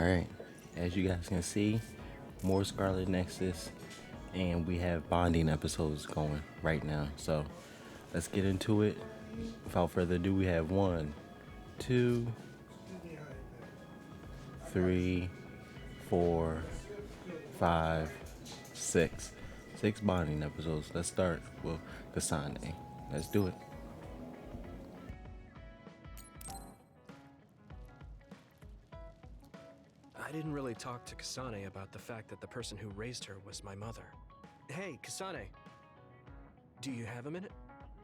Alright, as you guys can see, more Scarlet Nexus, and we have bonding episodes going right now. So let's get into it. Without further ado, we have one, two, three, four, five, six. Six bonding episodes. Let's start with Kasane. Let's do it. I didn't really talk to Kasane about the fact that the person who raised her was my mother. Hey, Kasane. Do you have a minute?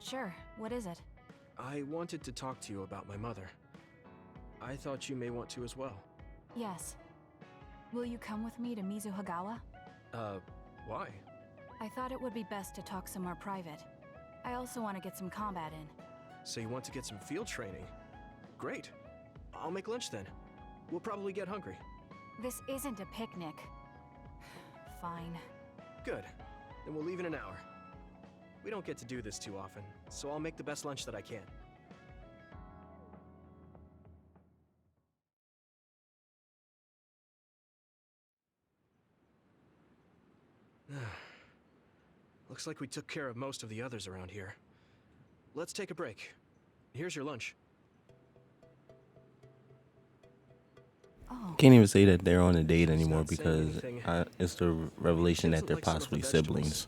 Sure, what is it? I wanted to talk to you about my mother. I thought you may want to as well. Yes. Will you come with me to Mizuhagawa? Why? I thought it would be best to talk somewhere private. I also want to get some combat in. So you want to get some field training? Great. I'll make lunch then. We'll probably get hungry. This isn't a picnic. Fine. Good. Then we'll leave in an hour. We don't get to do this too often, so I'll make the best lunch that I can. Looks like we took care of most of the others around here. Let's take a break. Here's your lunch. Oh, Can't even say that they're on a date She's anymore not saying because anything. it's the revelation that Doesn't they're like some of the possibly vegetables. siblings.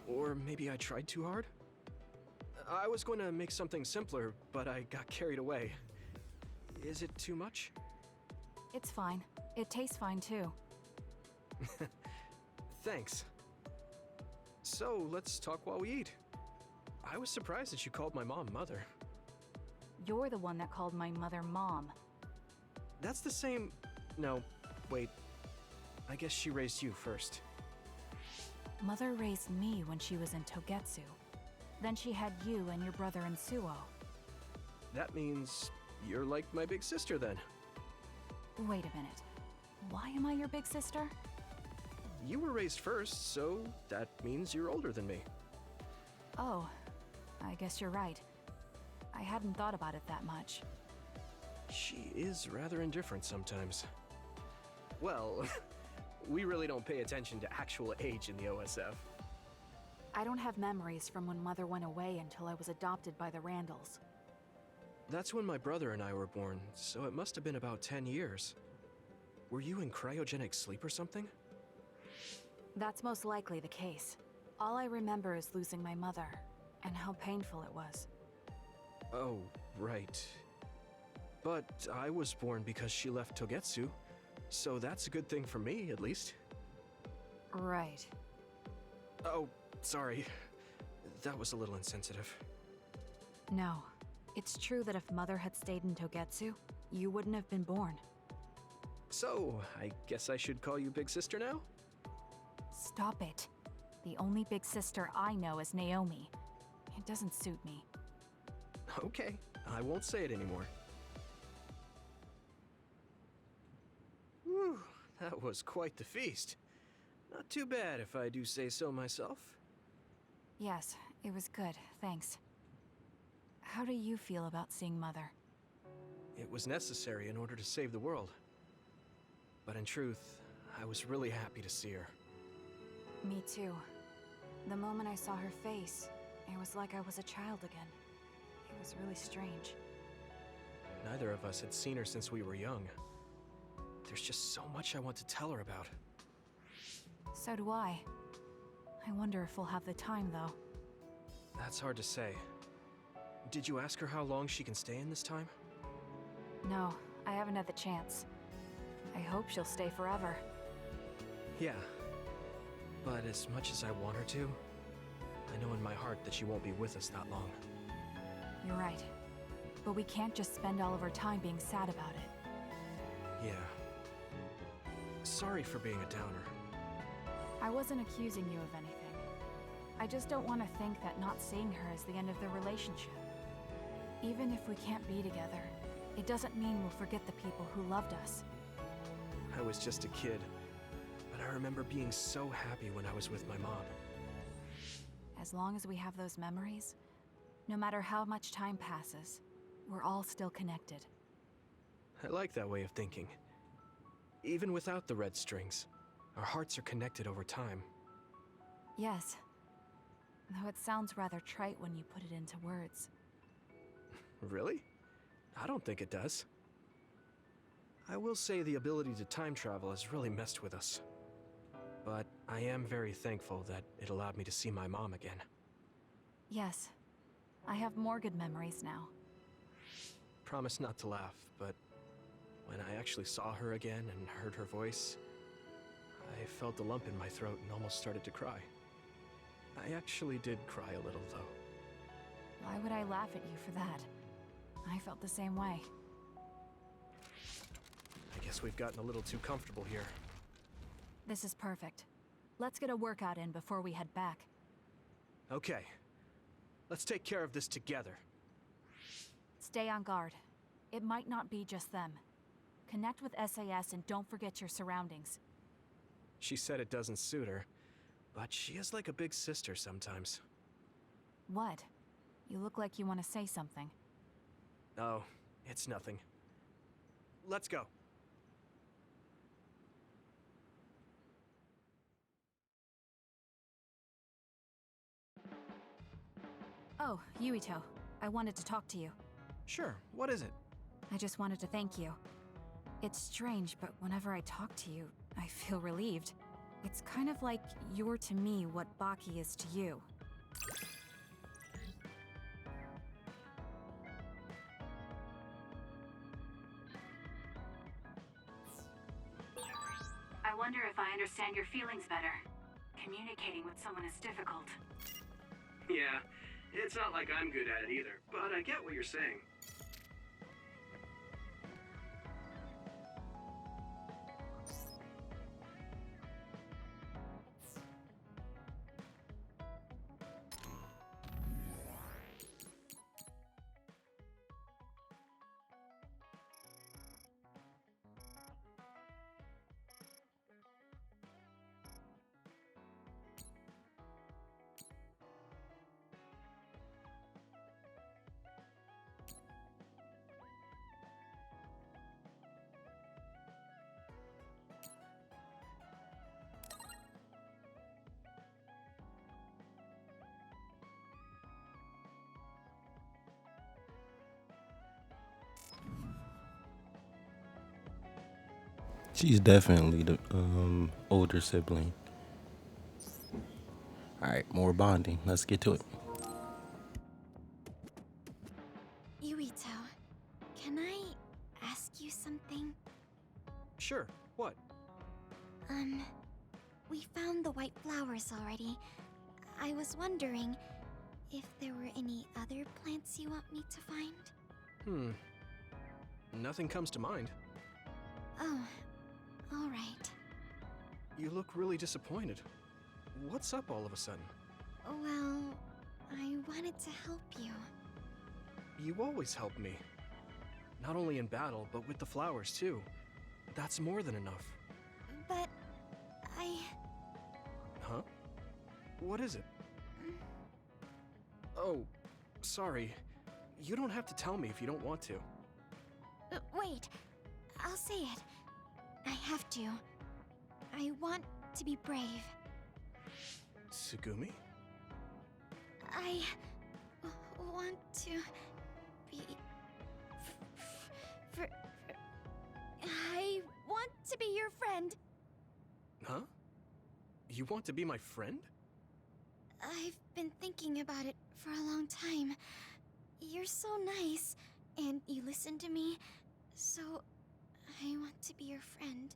Or maybe I tried too hard? I was going to make something simpler, but I got carried away. Is it too much? it's fine. It tastes fine too. Thanks. So, let's talk while we eat. I was surprised that you called my mom Mother. You're the one that called my mother Mom. That's the same... No, wait. I guess she raised you first. Mother raised me when she was in Togetsu. Then she had you and your brother in Suo. That means you're like my big sister then. Wait a minute. Why am I your big sister? You were raised first, so that means you're older than me. Oh, I guess you're right. I hadn't thought about it that much. She is rather indifferent sometimes. Well, we really don't pay attention to actual age in the OSF. I don't have memories from when Mother went away until I was adopted by the Randalls. That's when my brother and I were born, so it must have been about 10 years. Were you in cryogenic sleep or something? That's most likely the case. All I remember is losing my mother, and how painful it was. Oh, right. But I was born because she left Togetsu, so that's a good thing for me, at least. Right. Oh, sorry. That was a little insensitive. No. It's true that if Mother had stayed in Togetsu, you wouldn't have been born. So, I guess I should call you Big Sister now? Stop it. The only big sister I know is Naomi. It doesn't suit me. Okay, I won't say it anymore. Whew, that was quite the feast. Not too bad if I do say so myself. Yes, it was good, thanks. How do you feel about seeing Mother? It was necessary in order to save the world. But in truth, I was really happy to see her. Me too. The moment I saw her face, it was like I was a child again. It was really strange. Neither of us had seen her since we were young. There's just so much I want to tell her about. So do I. I wonder if we'll have the time, though. That's hard to say. Did you ask her how long she can stay in this time? No, I haven't had the chance. I hope she'll stay forever. Yeah. But as much as I want her to, I know in my heart that she won't be with us that long. You're right. But we can't just spend all of our time being sad about it. Yeah. Sorry for being a downer. I wasn't accusing you of anything. I just don't want to think that not seeing her is the end of the relationship. Even if we can't be together, it doesn't mean we'll forget the people who loved us. I was just a kid, but I remember being so happy when I was with my mom. As long as we have those memories, no matter how much time passes, we're all still connected. I like that way of thinking. Even without the red strings, our hearts are connected over time. Yes. Though it sounds rather trite when you put it into words. Really? I don't think it does. I will say the ability to time travel has really messed with us. But I am very thankful that it allowed me to see my mom again. Yes. I have more good memories now. Promise not to laugh, but when I actually saw her again and heard her voice, I felt a lump in my throat and almost started to cry. I actually did cry a little, though. Why would I laugh at you for that? I felt the same way. I guess we've gotten a little too comfortable here. This is perfect. Let's get a workout in before we head back. Okay. Let's take care of this together. Stay on guard. It might not be just them. Connect with SAS and don't forget your surroundings. She said it doesn't suit her, but she is like a big sister sometimes. What? You look like you want to say something. Oh, it's nothing. Let's go. Oh, Yuito. I wanted to talk to you. Sure, what is it? I just wanted to thank you. It's strange, but whenever I talk to you, I feel relieved. It's kind of like you're to me what Baki is to you. I wonder if I understand your feelings better. Communicating with someone is difficult. Yeah, it's not like I'm good at it either, but I get what you're saying. She's definitely the older sibling. All right, more bonding. Let's get to it. Yuito, can I ask you something? Sure, what? We found the white flowers already. I was wondering if there were any other plants you want me to find? Nothing comes to mind. Oh, alright. You look really disappointed. What's up all of a sudden? Well, I wanted to help you. You always help me. Not only in battle, but with the flowers too. That's more than enough. But I... Huh? What is it? Oh, sorry. You don't have to tell me if you don't want to. Wait, I'll say it. I have to. I want to be brave. Tsugumi? I want to be... I want to be your friend. Huh? You want to be my friend? I've been thinking about it for a long time. You're so nice, and you listen to me, so I want to be your friend.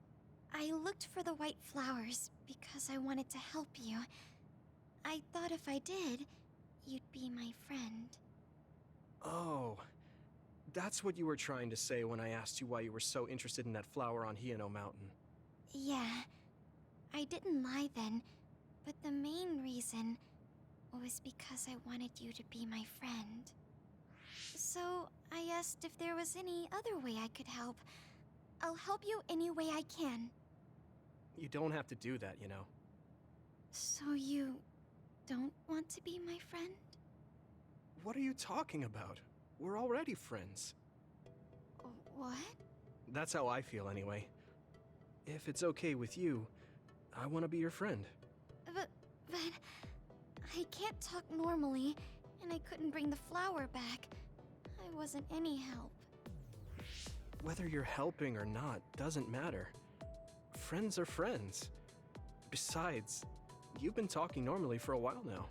I looked for the white flowers because I wanted to help you. I thought if I did, you'd be my friend. Oh, that's what you were trying to say when I asked you why you were so interested in that flower on Hiyano Mountain. Yeah, I didn't lie then, but the main reason was because I wanted you to be my friend. So I asked if there was any other way I could help. I'll help you any way I can. You don't have to do that, you know. So you don't want to be my friend? What are you talking about? We're already friends. What? That's how I feel anyway. If it's okay with you, I want to be your friend. But I can't talk normally, and I couldn't bring the flower back. I wasn't any help. Whether you're helping or not doesn't matter. Friends are friends. Besides, you've been talking normally for a while now.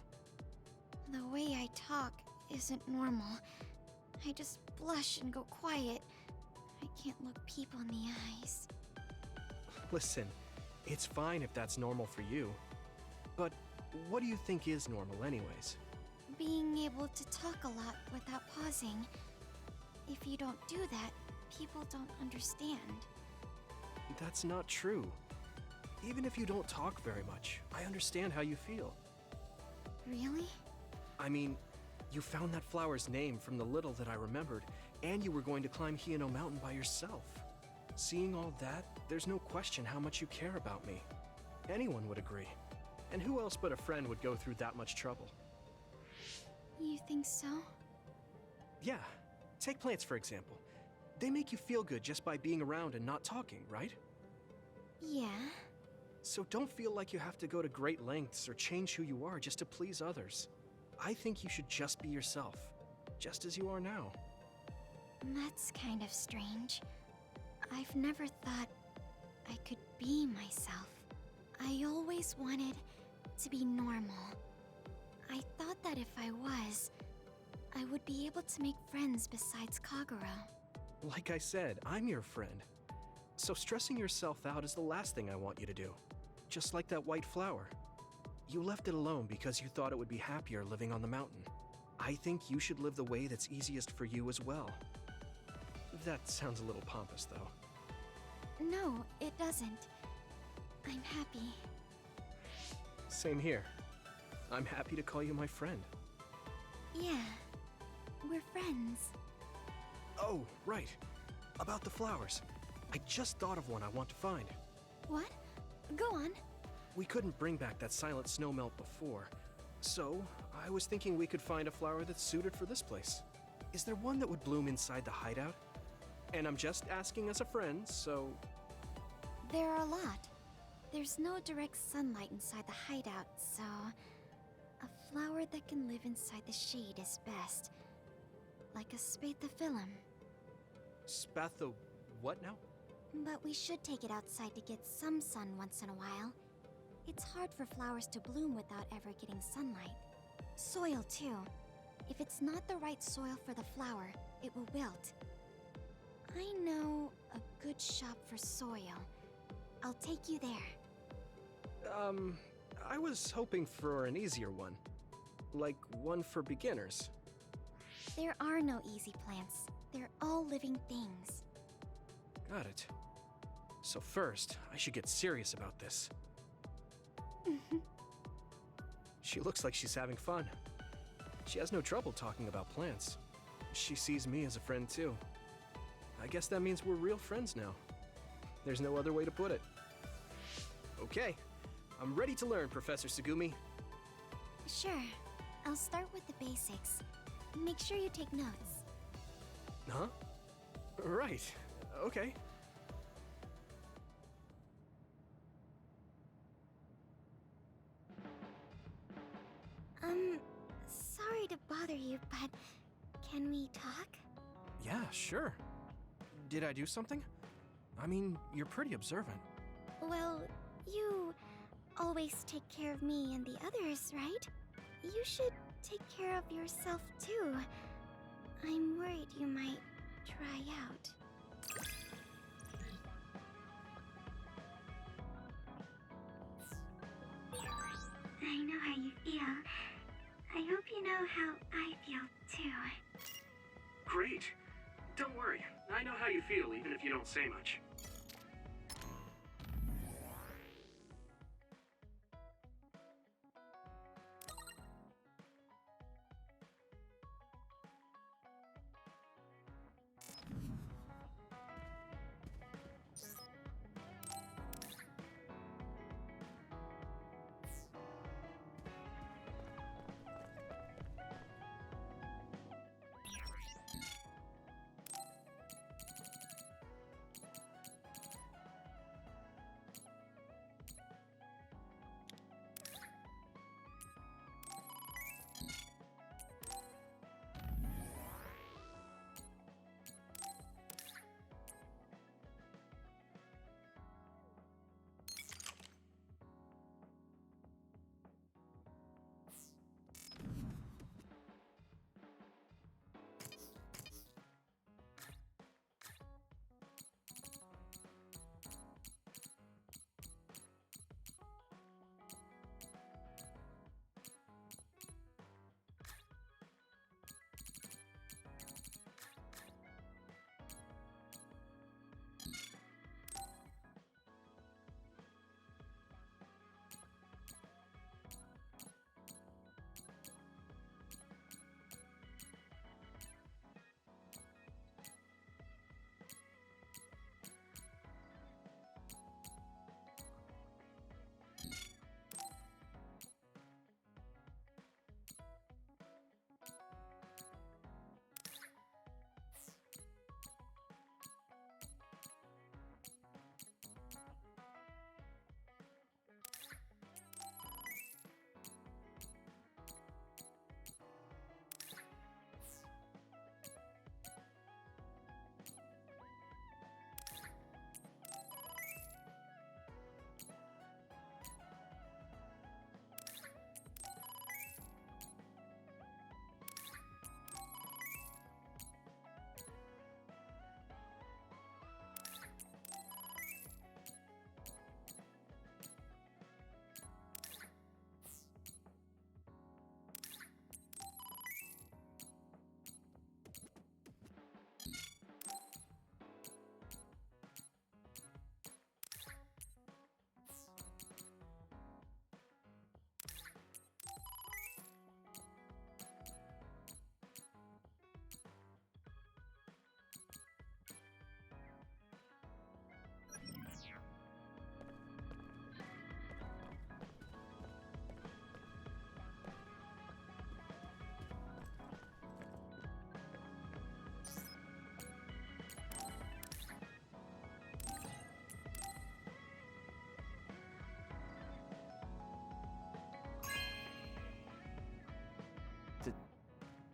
The way I talk isn't normal. I just blush and go quiet. I can't look people in the eyes. Listen, it's fine if that's normal for you. But what do you think is normal anyways? Being able to talk a lot without pausing. If you don't do that, people don't understand. That's not true. Even if you don't talk very much, I understand how you feel. Really? I mean, you found that flower's name from the little that I remembered, and you were going to climb Hino Mountain by yourself. Seeing all that, there's no question how much you care about me. Anyone would agree. And who else but a friend would go through that much trouble? You think so? Yeah. Take plants, for example. They make you feel good just by being around and not talking, right? Yeah. So don't feel like you have to go to great lengths or change who you are just to please others. I think you should just be yourself, just as you are now. That's kind of strange. I've never thought I could be myself. I always wanted to be normal. I thought that if I was, I would be able to make friends besides Kagura. Like I said, I'm your friend. So stressing yourself out is the last thing I want you to do. Just like that white flower. You left it alone because you thought it would be happier living on the mountain. I think you should live the way that's easiest for you as well. That sounds a little pompous, though. No, it doesn't. I'm happy. Same here. I'm happy to call you my friend. Yeah, we're friends. Oh, right. About the flowers. I just thought of one I want to find. What? Go on. We couldn't bring back that silent snowmelt before, so I was thinking we could find a flower that's suited for this place. Is there one that would bloom inside the hideout? And I'm just asking as a friend, so... There are a lot. There's no direct sunlight inside the hideout, so... A flower that can live inside the shade is best. Like a spathiphyllum. Spatho... what now? But we should take it outside to get some sun once in a while. It's hard for flowers to bloom without ever getting sunlight. Soil, too. If it's not the right soil for the flower, it will wilt. I know a good shop for soil. I'll take you there. I was hoping for an easier one. Like one for beginners. There are no easy plants. They're all living things. Got it. So first, I should get serious about this. She looks like she's having fun. She has no trouble talking about plants. She sees me as a friend too. I guess that means we're real friends now. There's no other way to put it. Okay, I'm ready to learn, Professor Sugumi. Sure. I'll start with the basics. Make sure you take notes. Huh? Right. Okay. Sorry to bother you, but can we talk? Yeah, sure. Did I do something? I mean, you're pretty observant. Well, you always take care of me and the others, right? You should take care of yourself too. I'm worried you might dry out. I know how you feel. I hope you know how I feel too. Great. Don't worry. I know how you feel, even if you don't say much.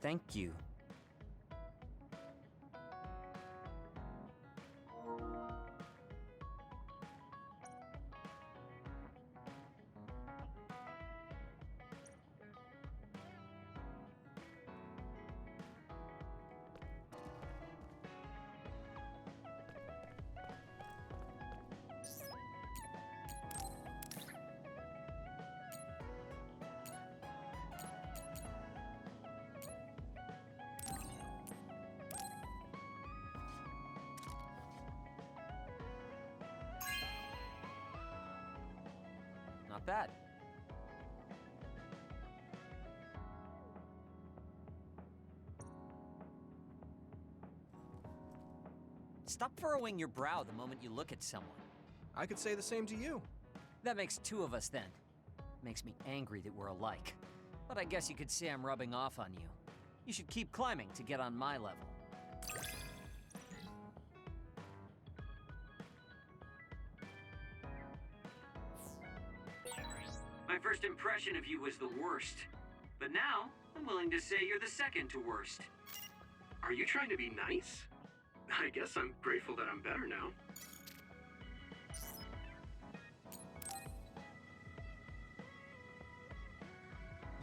Thank you. Not bad. Stop furrowing your brow the moment you look at someone. I could say the same to you. That makes two of us then. Makes me angry that we're alike. But I guess you could say I'm rubbing off on you. You should keep climbing to get on my level. My first impression of you was the worst. But now, I'm willing to say you're the second to worst. Are you trying to be nice? I guess I'm grateful that I'm better now.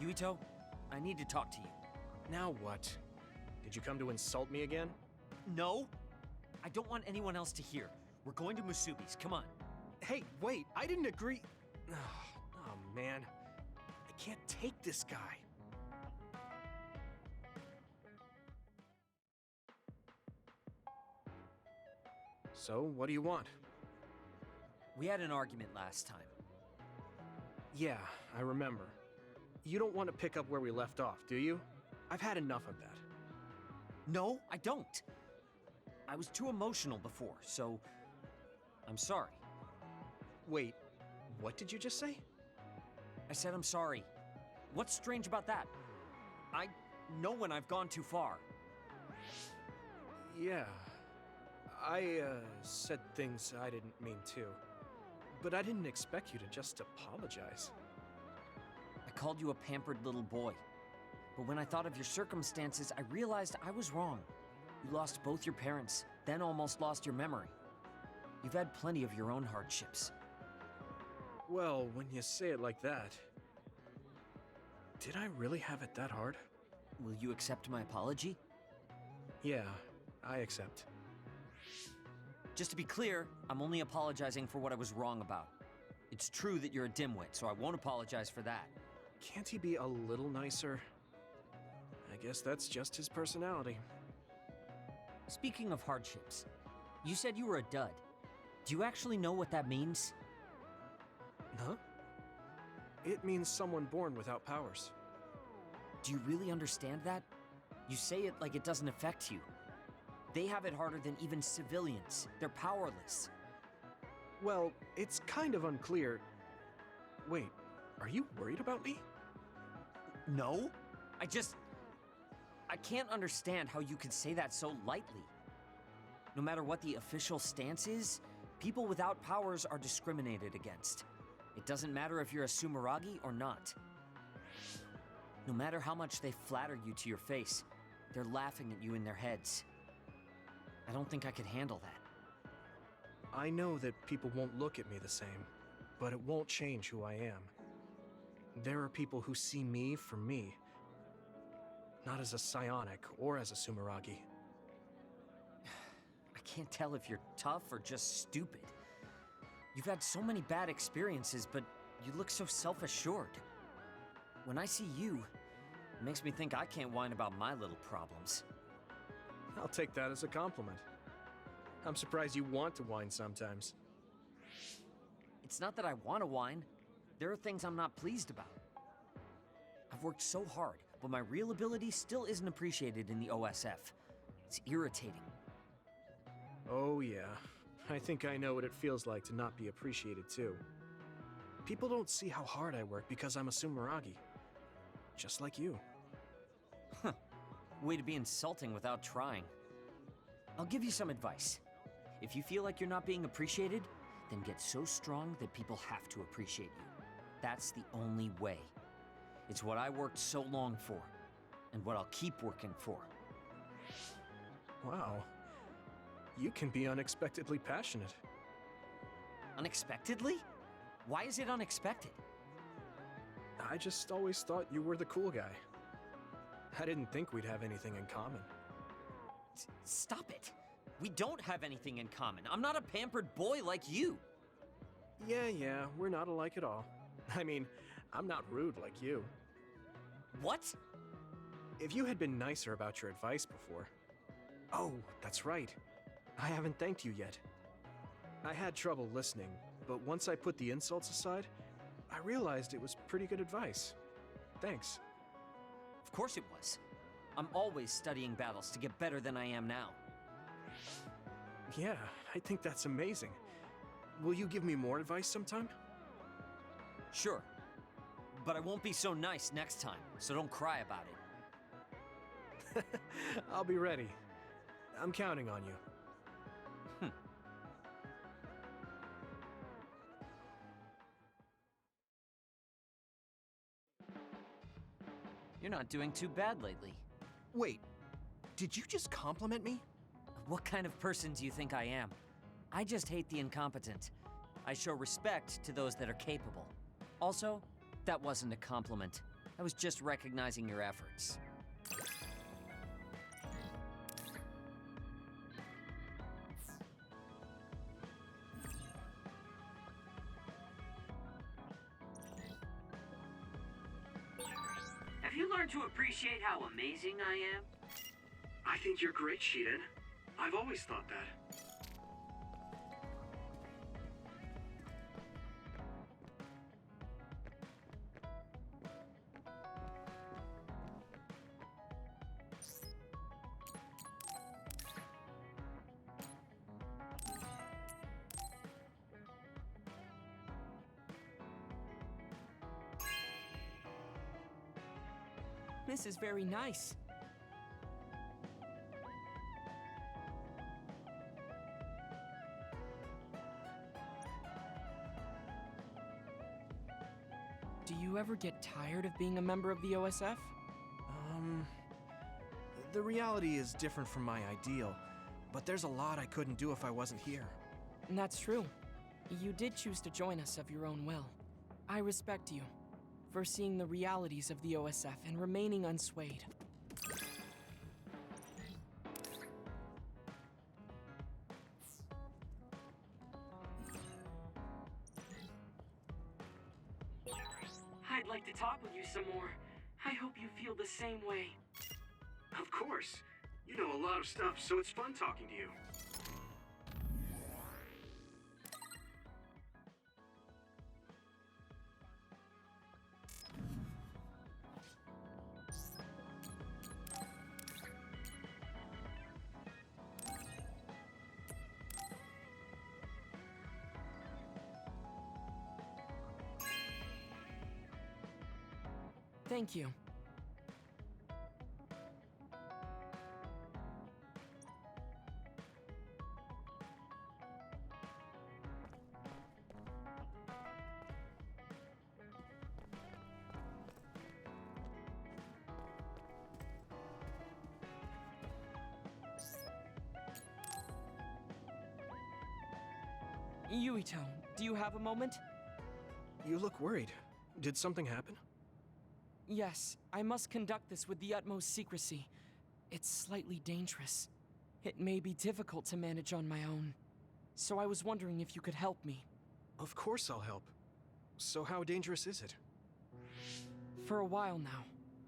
Yuito, I need to talk to you. Now what? Did you come to insult me again? No! I don't want anyone else to hear. We're going to Musubi's, come on. Hey, wait, I didn't agree. Oh, man. I can't take this guy. So, what do you want? We had an argument last time. Yeah, I remember. You don't want to pick up where we left off, do you? I've had enough of that. No, I don't. I was too emotional before, so I'm sorry. Wait, what did you just say? I said I'm sorry. What's strange about that? I know when I've gone too far. Yeah. I said things I didn't mean to. But I didn't expect you to just apologize. I called you a pampered little boy. But when I thought of your circumstances, I realized I was wrong. You lost both your parents, then almost lost your memory. You've had plenty of your own hardships. Well, when you say it like that... Did I really have it that hard? Will you accept my apology? Yeah, I accept. Just to be clear, I'm only apologizing for what I was wrong about. It's true that you're a dimwit, so I won't apologize for that. Can't he be a little nicer? I guess that's just his personality. Speaking of hardships, you said you were a dud. Do you actually know what that means? Huh? It means someone born without powers. Do you really understand that? You say it like it doesn't affect you. They have it harder than even civilians. They're powerless. Well, it's kind of unclear. Wait, are you worried about me? No. I can't understand how you could say that so lightly. No matter what the official stance is, people without powers are discriminated against. It doesn't matter if you're a Sumeragi or not. No matter how much they flatter you to your face, they're laughing at you in their heads. I don't think I could handle that. I know that people won't look at me the same, but it won't change who I am. There are people who see me for me, not as a psionic or as a Sumeragi. I can't tell if you're tough or just stupid. You've had so many bad experiences, but you look so self-assured. When I see you, it makes me think I can't whine about my little problems. I'll take that as a compliment. I'm surprised you want to whine sometimes. It's not that I want to whine. There are things I'm not pleased about. I've worked so hard, but my real ability still isn't appreciated in the OSF. It's irritating. Oh yeah, I think I know what it feels like to not be appreciated too. People don't see how hard I work because I'm a Sumeragi. Just like you. Huh. Way to be insulting without trying. I'll give you some advice. If you feel like you're not being appreciated, then get so strong that people have to appreciate you. That's the only way. It's what I worked so long for. and what I'll keep working for. Wow. You can be unexpectedly passionate. Unexpectedly? Why is it unexpected? I just always thought you were the cool guy. I didn't think we'd have anything in common. Stop it! We don't have anything in common. I'm not a pampered boy like you. Yeah, we're not alike at all. I mean, I'm not rude like you. What? If you had been nicer about your advice before... Oh, that's right. I haven't thanked you yet. I had trouble listening, but once I put the insults aside, I realized it was pretty good advice. Thanks. Of course it was. I'm always studying battles to get better than I am now. Yeah, I think that's amazing. Will you give me more advice sometime? Sure. But I won't be so nice next time, so don't cry about it. I'll be ready. I'm counting on you. You're not doing too bad lately. Wait, did you just compliment me? What kind of person do you think I am? I just hate the incompetent. I show respect to those that are capable. Also, that wasn't a compliment. I was just recognizing your efforts. Have you learned to appreciate how amazing I am? I think you're great, Shiden. I've always thought that. This is very nice. Do you ever get tired of being a member of the OSF? The reality is different from my ideal, but there's a lot I couldn't do if I wasn't here. And that's true. You did choose to join us of your own will. I respect you for seeing the realities of the OSF and remaining unswayed. I'd like to talk with you some more. I hope you feel the same way. Of course. You know a lot of stuff, so it's fun talking to you. Thank you. Yuito, do you have a moment? You look worried. Did something happen? Yes, I must conduct this with the utmost secrecy. It's slightly dangerous. It may be difficult to manage on my own. So I was wondering if you could help me. Of course I'll help. So how dangerous is it? For a while now,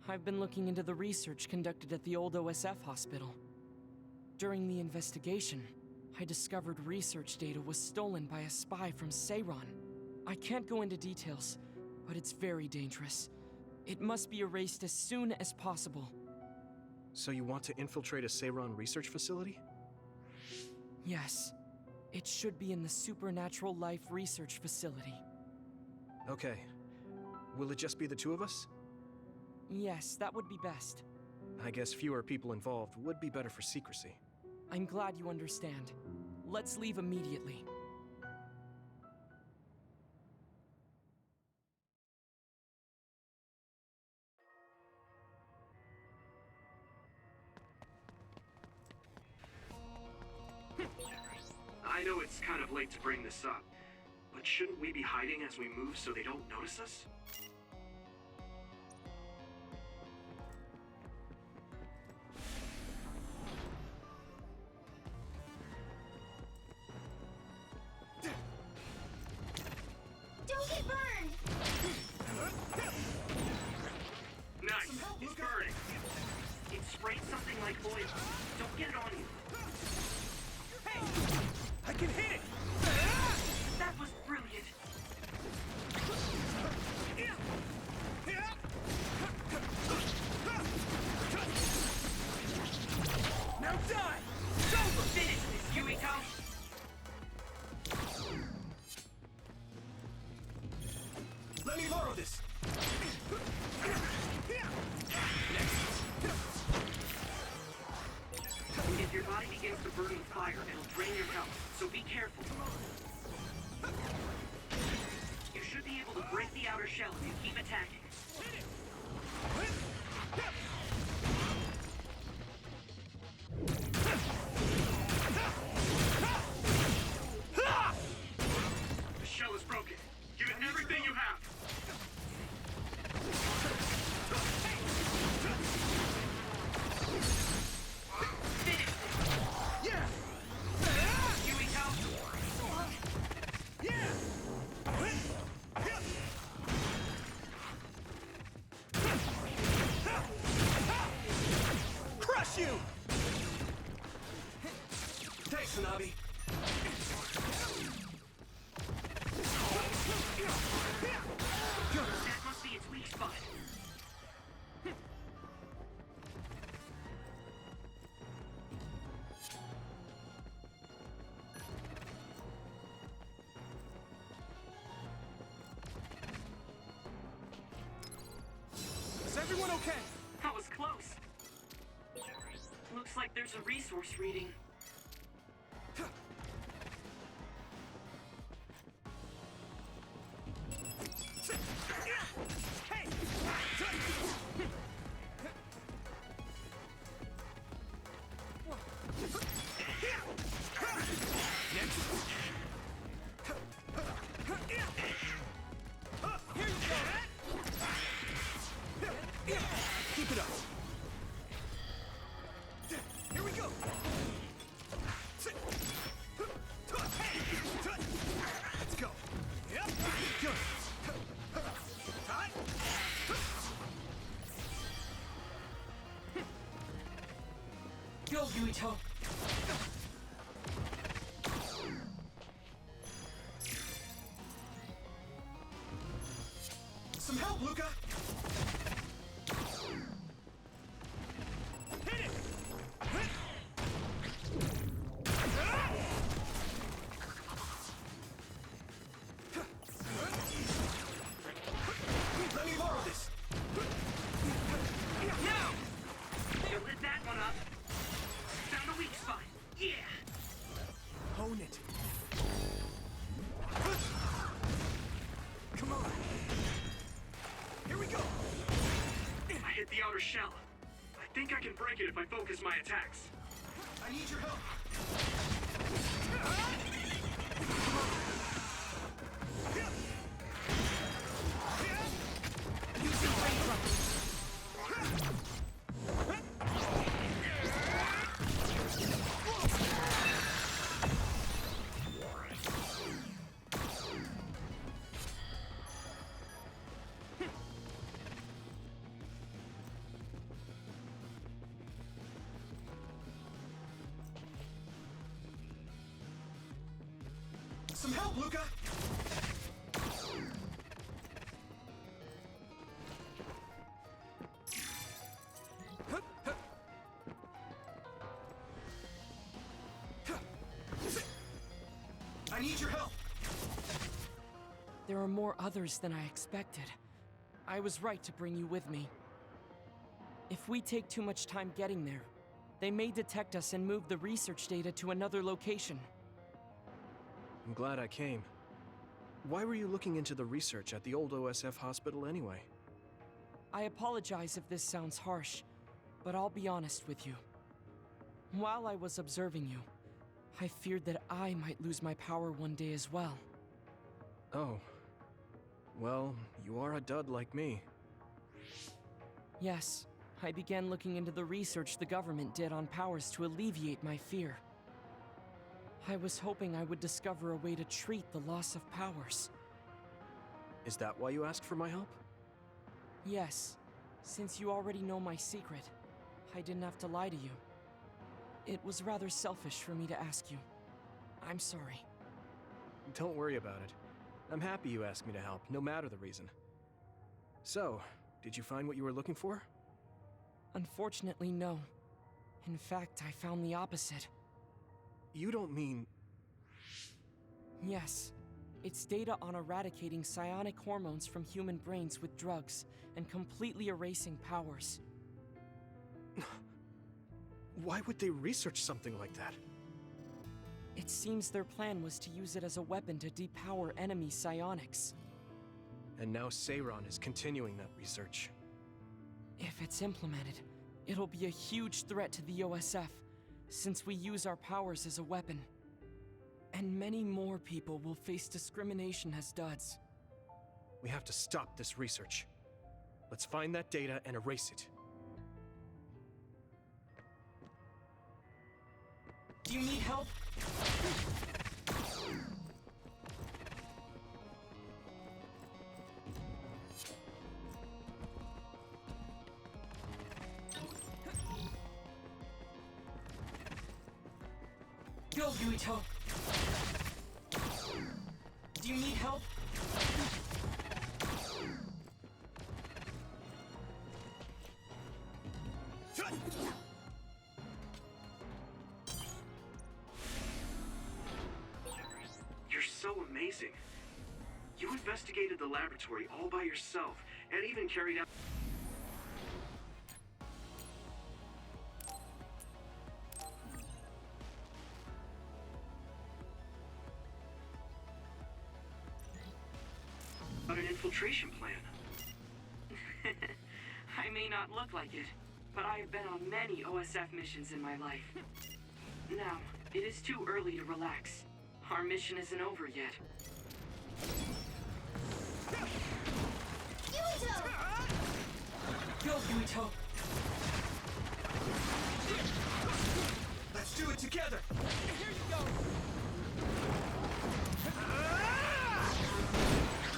I've been looking into the research conducted at the old OSF hospital. During the investigation, I discovered research data was stolen by a spy from Seiron. I can't go into details, but it's very dangerous. It must be erased as soon as possible. So you want to infiltrate a Seiron research facility? Yes. It should be in the Supernatural Life Research Facility. Okay. Will it just be the two of us? Yes, that would be best. I guess fewer people involved would be better for secrecy. I'm glad you understand. Let's leave immediately. know it's kind of late to bring this up, but shouldn't we be hiding as we move so they don't notice us? Don't get burned! Nice! It's burning! It sprayed something like oil. Don't get it on you. Hey! I can hit it! That was brilliant! Now die! It's over! Finish this, Yuito! Let me borrow this! If your body begins to burn with fire, it'll drain your health, so be careful. You should be able to break the outer shell if you keep attacking. The shell is broken. Give it everything you have. Yeah! Yuito! Yeah! Crush you! Thanks, Hanabi. That must be its weak spot. Is everyone okay? That was close. Looks like there's a resource reading. Hey! Here you go! Keep it up! Here we go! Let's go! Yep! Good! Time! Go, Yuito! Some help, Luca! Hit it! Let me borrow this! Now! You lit that one up. Found a weak spot. Yeah! Own it! Come on! Here we go! I hit the outer shell. I think I can break it if I focus my attacks. I need your help! Using Some help, Luca! I need your help! There are more others than I expected. I was right to bring you with me. If we take too much time getting there, they may detect us and move the research data to another location. I'm glad I came. Why were you looking into the research at the old OSF hospital anyway? I apologize if this sounds harsh, but I'll be honest with you. While I was observing you, I feared that I might lose my power one day as well. Oh. Well, you are a dud like me. Yes, I began looking into the research the government did on powers to alleviate my fear. I was hoping I would discover a way to treat the loss of powers. Is that why you asked for my help? Yes, since you already know my secret, I didn't have to lie to you. It was rather selfish for me to ask you. I'm sorry. Don't worry about it. I'm happy you asked me to help, no matter the reason. So, did you find what you were looking for? Unfortunately, no. In fact, I found the opposite. You don't mean... Yes. It's data on eradicating psionic hormones from human brains with drugs and completely erasing powers. Why would they research something like that? It seems their plan was to use it as a weapon to depower enemy psionics. And now Seiron is continuing that research. If it's implemented, it'll be a huge threat to the OSF, since we use our powers as a weapon. And many more people will face discrimination as duds. We have to stop this research. Let's find that data and erase it. Do you need help? Go, Yuito! Do you need help? You're so amazing. You investigated the laboratory all by yourself, and even carried out... an infiltration plan. I may not look like it, but I have been on many OSF missions in my life. Now, it is too early to relax. Our mission isn't over yet. Yuito! Go, Yuito! Let's do it together! Here you go!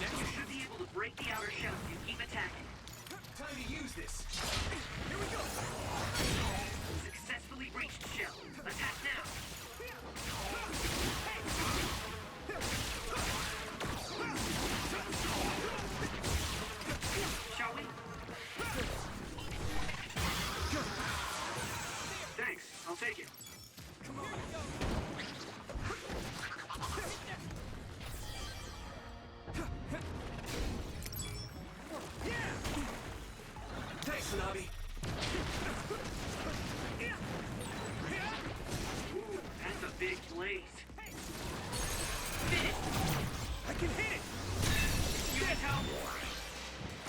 You should be able to break the outer shell if you keep attacking. Time to use this! Here we go! Successfully breached shell. Attack now! Shall we? Thanks, I'll take it. Come on! Thanks, Tsunabi! Ooh, that's a big blaze. I can hit it! Yuito!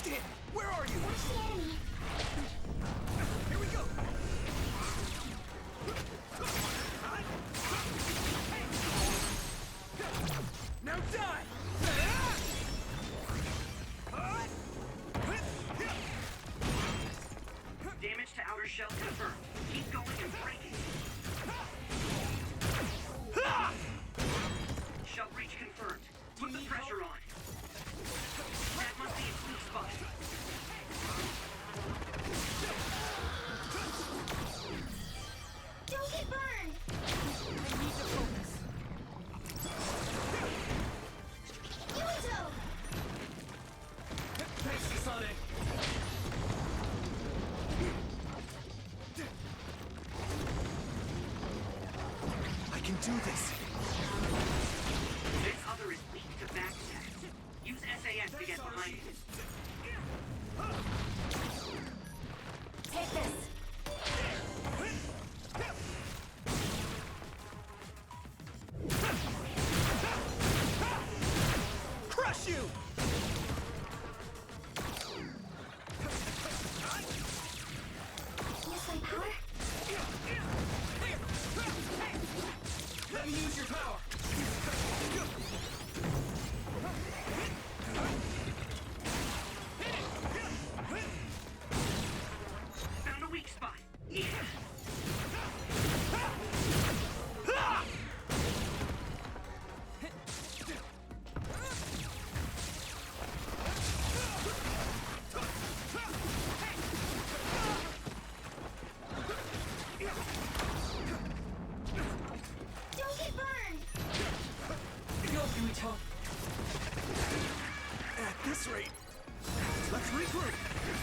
Damn, where are you? Where's the enemy? Here we go! Now die! Damage to outer shell confirmed. Keep going and break it. Shell breach confirmed. Put the pressure on. That must be its weak spot. Don't get burned! I need to focus. Yuito! Thanks, Kasane! I can do this! This other is weak to backstab. Use SAS to get behind it. Take this! Crush you! Use my power?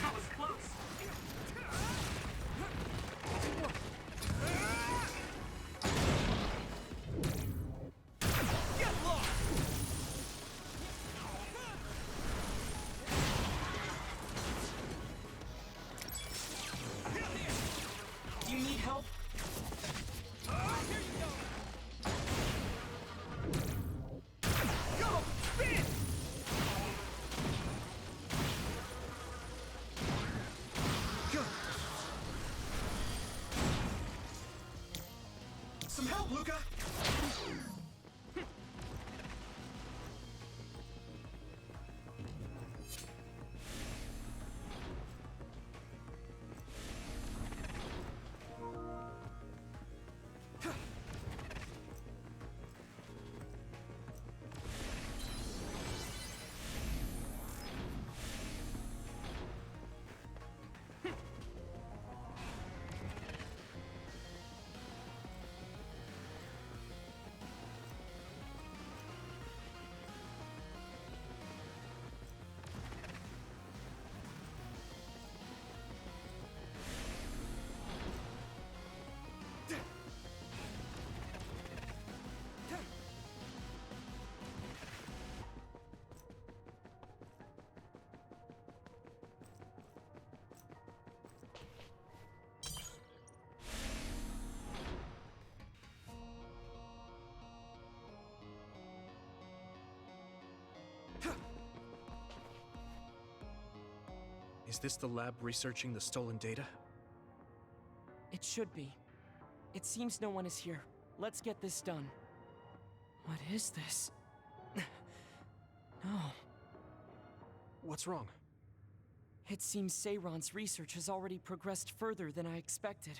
That was close. Do you need help? Some help, Luca! Is this the lab researching the stolen data? It should be. It seems no one is here. Let's get this done. What is this? No. What's wrong? It seems Seiron's research has already progressed further than I expected.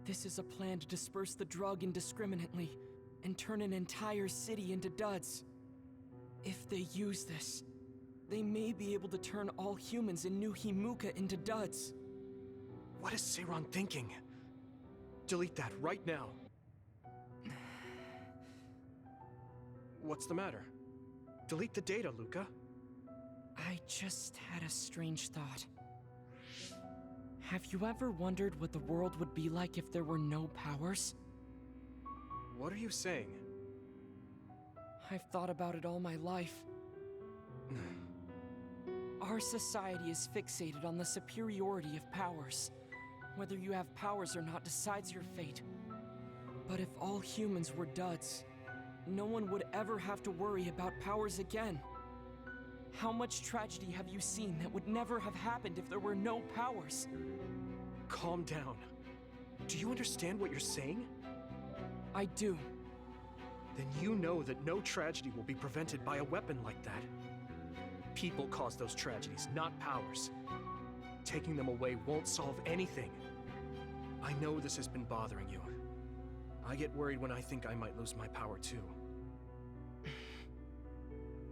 This is a plan to disperse the drug indiscriminately and turn an entire city into duds. If they use this, they may be able to turn all humans in New Himuka into duds. What is Seiron thinking? Delete that right now. What's the matter? Delete the data, Luca. I just had a strange thought. Have you ever wondered what the world would be like if there were no powers? What are you saying? I've thought about it all my life. Our society is fixated on the superiority of powers. Whether you have powers or not decides your fate. But if all humans were duds, no one would ever have to worry about powers again. How much tragedy have you seen that would never have happened if there were no powers? Calm down. Do you understand what you're saying? I do. Then you know that no tragedy will be prevented by a weapon like that. People cause those tragedies, not powers. Taking them away won't solve anything. I know this has been bothering you. I get worried when I think I might lose my power too.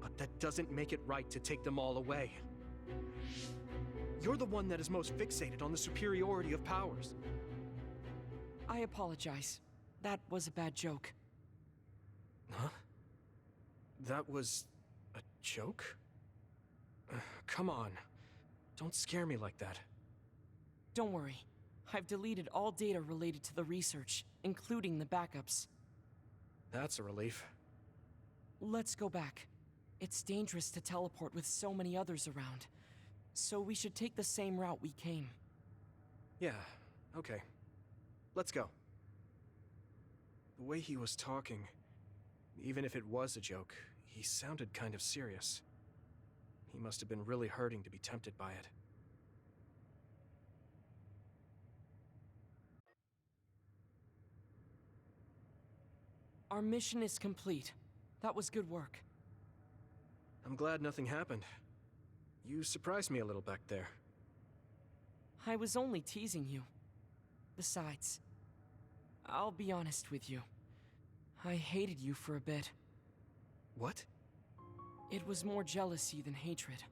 But that doesn't make it right to take them all away. You're the one that is most fixated on the superiority of powers. I apologize. That was a bad joke. Huh? That was a joke? Come on. Don't scare me like that. Don't worry. I've deleted all data related to the research, including the backups. That's a relief. Let's go back. It's dangerous to teleport with so many others around, so we should take the same route we came. Yeah, okay. Let's go. The way he was talking, even if it was a joke, he sounded kind of serious. He must have been really hurting to be tempted by it. Our mission is complete. That was good work. I'm glad nothing happened. You surprised me a little back there. I was only teasing you. Besides, I'll be honest with you. I hated you for a bit. What? It was more jealousy than hatred.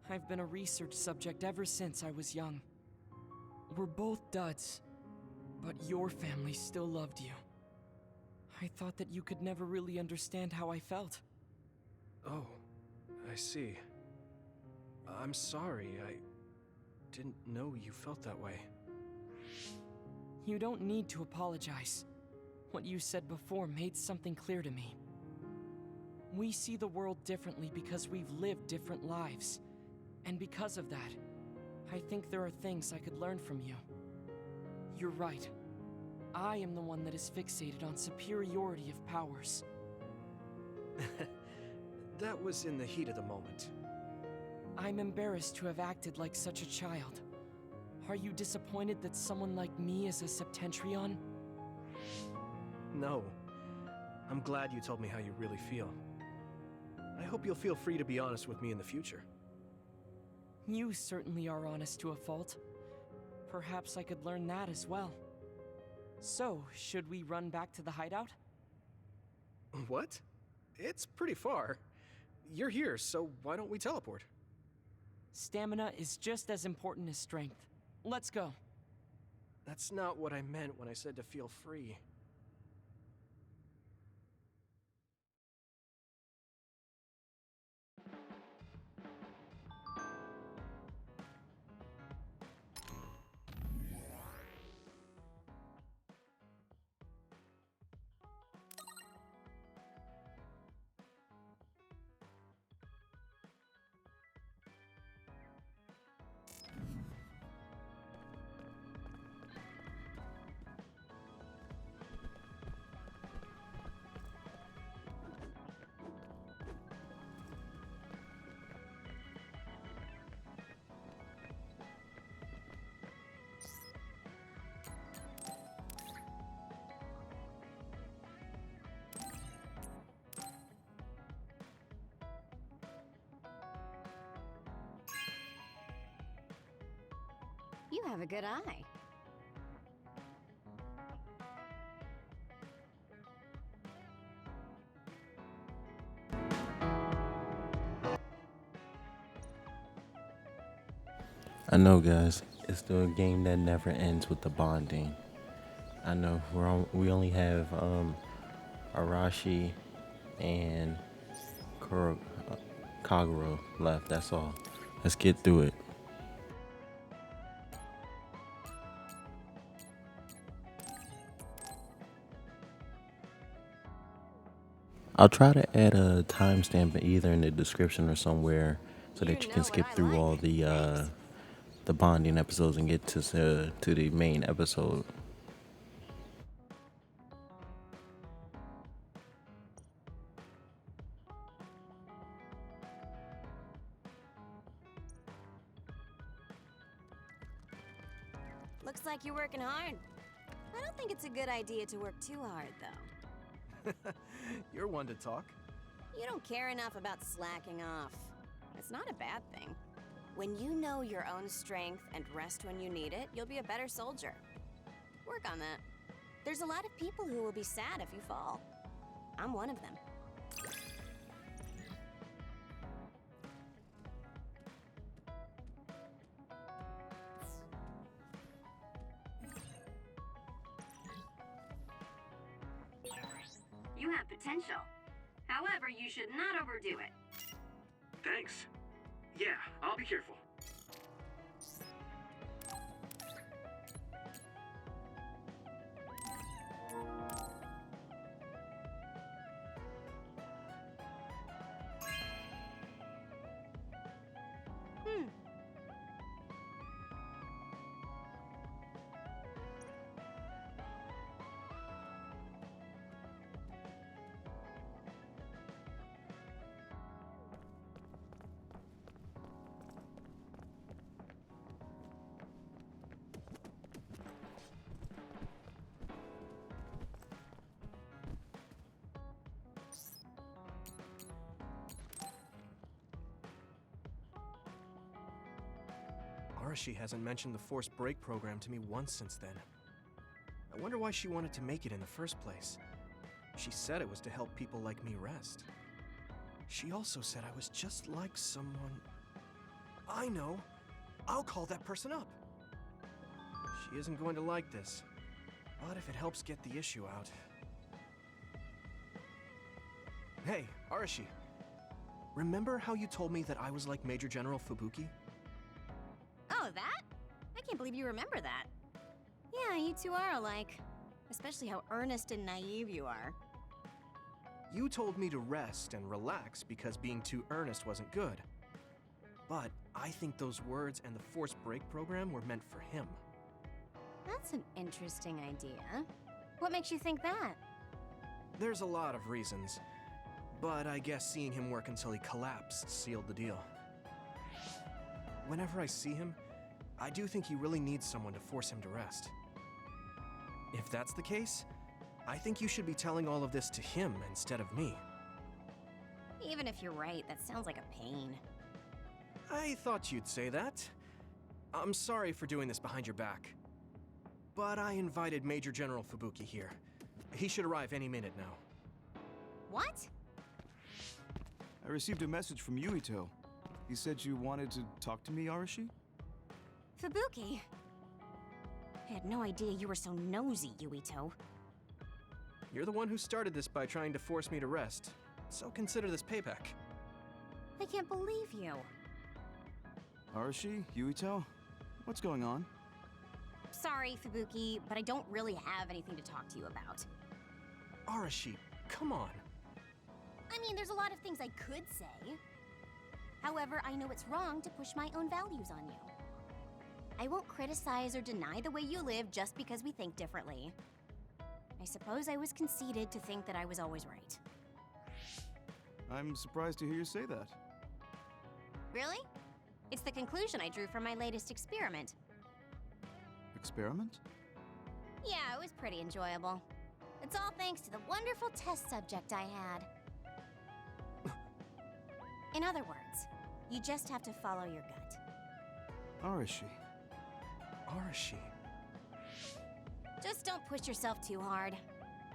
I've been a research subject ever since I was young. We're both duds, but your family still loved you. I thought that you could never really understand how I felt. Oh, I see. I'm sorry. didn't know you felt that way. You don't need to apologize. What you said before made something clear to me. We see the world differently because we've lived different lives. And because of that, I think there are things I could learn from you. You're right. I am the one that is fixated on superiority of powers. That was in the heat of the moment. I'm embarrassed to have acted like such a child. Are you disappointed that someone like me is a Septentrion? No. I'm glad you told me how you really feel. I hope you'll feel free to be honest with me in the future. You certainly are honest to a fault. Perhaps I could learn that as well. So, should we run back to the hideout? What? It's pretty far. You're here, so why don't we teleport? Stamina is just as important as strength. Let's go. That's not what I meant when I said to feel free. You have a good eye. I know, guys. It's the game that never ends with the bonding. I know we only have Arashi and Kaguro left. That's all. Let's get through it. I'll try to add a timestamp either in the description or somewhere so that you can skip through all the bonding episodes and get to the main episode. Looks like you're working hard. I don't think it's a good idea to work too hard, though. You're one to talk. You don't care enough about slacking off. It's not a bad thing. When you know your own strength and rest when you need it, you'll be a better soldier. Work on that. There's a lot of people who will be sad if you fall. I'm one of them. You have potential. However, you should not overdo it. Thanks. Yeah, I'll be careful. Arashi hasn't mentioned the forced break program to me once since then. I wonder why she wanted to make it in the first place. She said it was to help people like me rest. She also said I was just like someone... I know! I'll call that person up! She isn't going to like this, but if it helps get the issue out... Hey, Arashi! Remember how you told me that I was like Major General Fubuki? Oh, that? I can't believe you remember that. Yeah, you two are alike. Especially how earnest and naive you are. You told me to rest and relax because being too earnest wasn't good. But I think those words and the forced break program were meant for him. That's an interesting idea. What makes you think that? There's a lot of reasons, but I guess seeing him work until he collapsed sealed the deal. Whenever I see him, I do think he really needs someone to force him to rest. If that's the case, I think you should be telling all of this to him instead of me. Even if you're right, that sounds like a pain. I thought you'd say that. I'm sorry for doing this behind your back. But I invited Major General Fubuki here. He should arrive any minute now. What? I received a message from Yuito. He said you wanted to talk to me, Arashi? Fubuki? I had no idea you were so nosy, Yuito. You're the one who started this by trying to force me to rest, so consider this payback. I can't believe you. Arashi? Yuito? What's going on? Sorry, Fubuki, but I don't really have anything to talk to you about. Arashi, come on. I mean, there's a lot of things I could say. However, I know it's wrong to push my own values on you. I won't criticize or deny the way you live just because we think differently. I suppose I was conceited to think that I was always right. I'm surprised to hear you say that. Really? It's the conclusion I drew from my latest experiment. Experiment? Yeah, it was pretty enjoyable. It's all thanks to the wonderful test subject I had. In other words, you just have to follow your gut. Arashi. Arashi. Just don't push yourself too hard.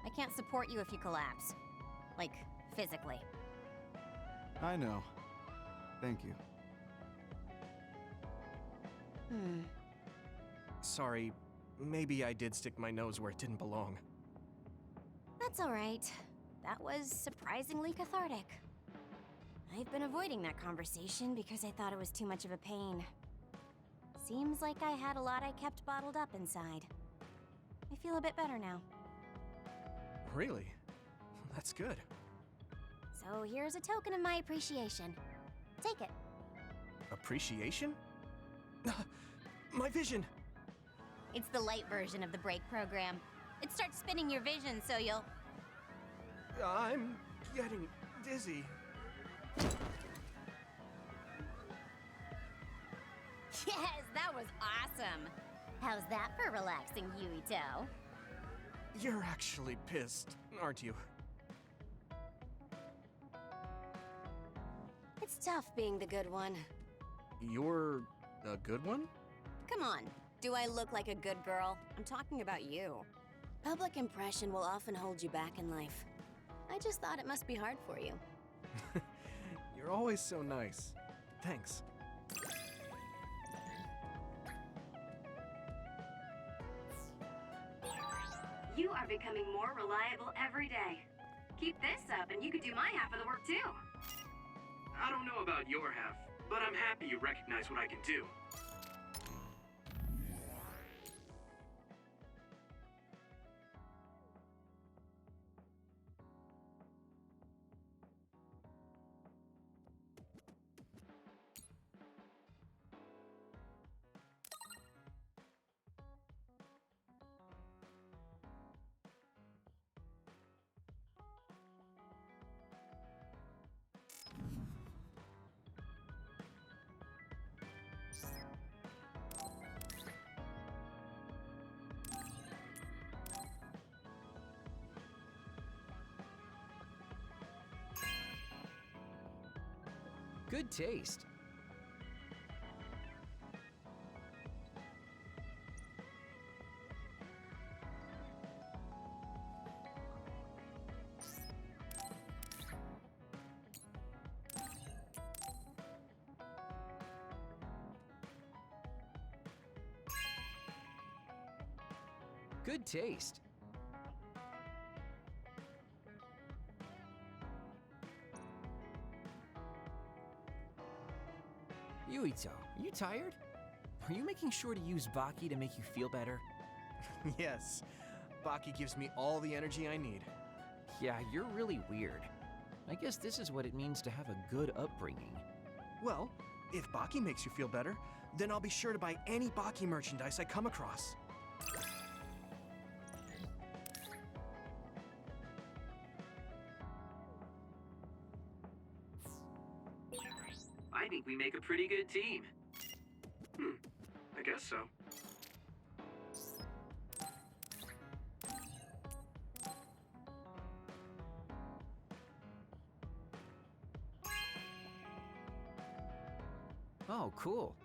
I can't support you if you collapse. Like, physically. I know. Thank you. Sorry, maybe I did stick my nose where it didn't belong. That's all right. That was surprisingly cathartic. I've been avoiding that conversation because I thought it was too much of a pain. Seems like I had a lot I kept bottled up inside. I feel a bit better now. Really? That's good. So here's a token of my appreciation. Take it. Appreciation? My vision! It's the light version of the break program. It starts spinning your vision so you'll... I'm getting dizzy. Yes, that was awesome! How's that for relaxing, Yuito? You're actually pissed, aren't you? It's tough being the good one. You're a good one? Come on, do I look like a good girl? I'm talking about you. Public impression will often hold you back in life. I just thought it must be hard for you. You're always so nice. Thanks. You are becoming more reliable every day. Keep this up and you could do my half of the work too. I don't know about your half, but I'm happy you recognize what I can do. Good taste. Good taste. Yuito, you tired? are you making sure to use Baki to make you feel better? Yes. Baki gives me all the energy I need. Yeah, you're really weird. I guess this is what it means to have a good upbringing. Well, if Baki makes you feel better, then I'll be sure to buy any Baki merchandise I come across. I think we make a pretty good team. I guess so. Oh, cool.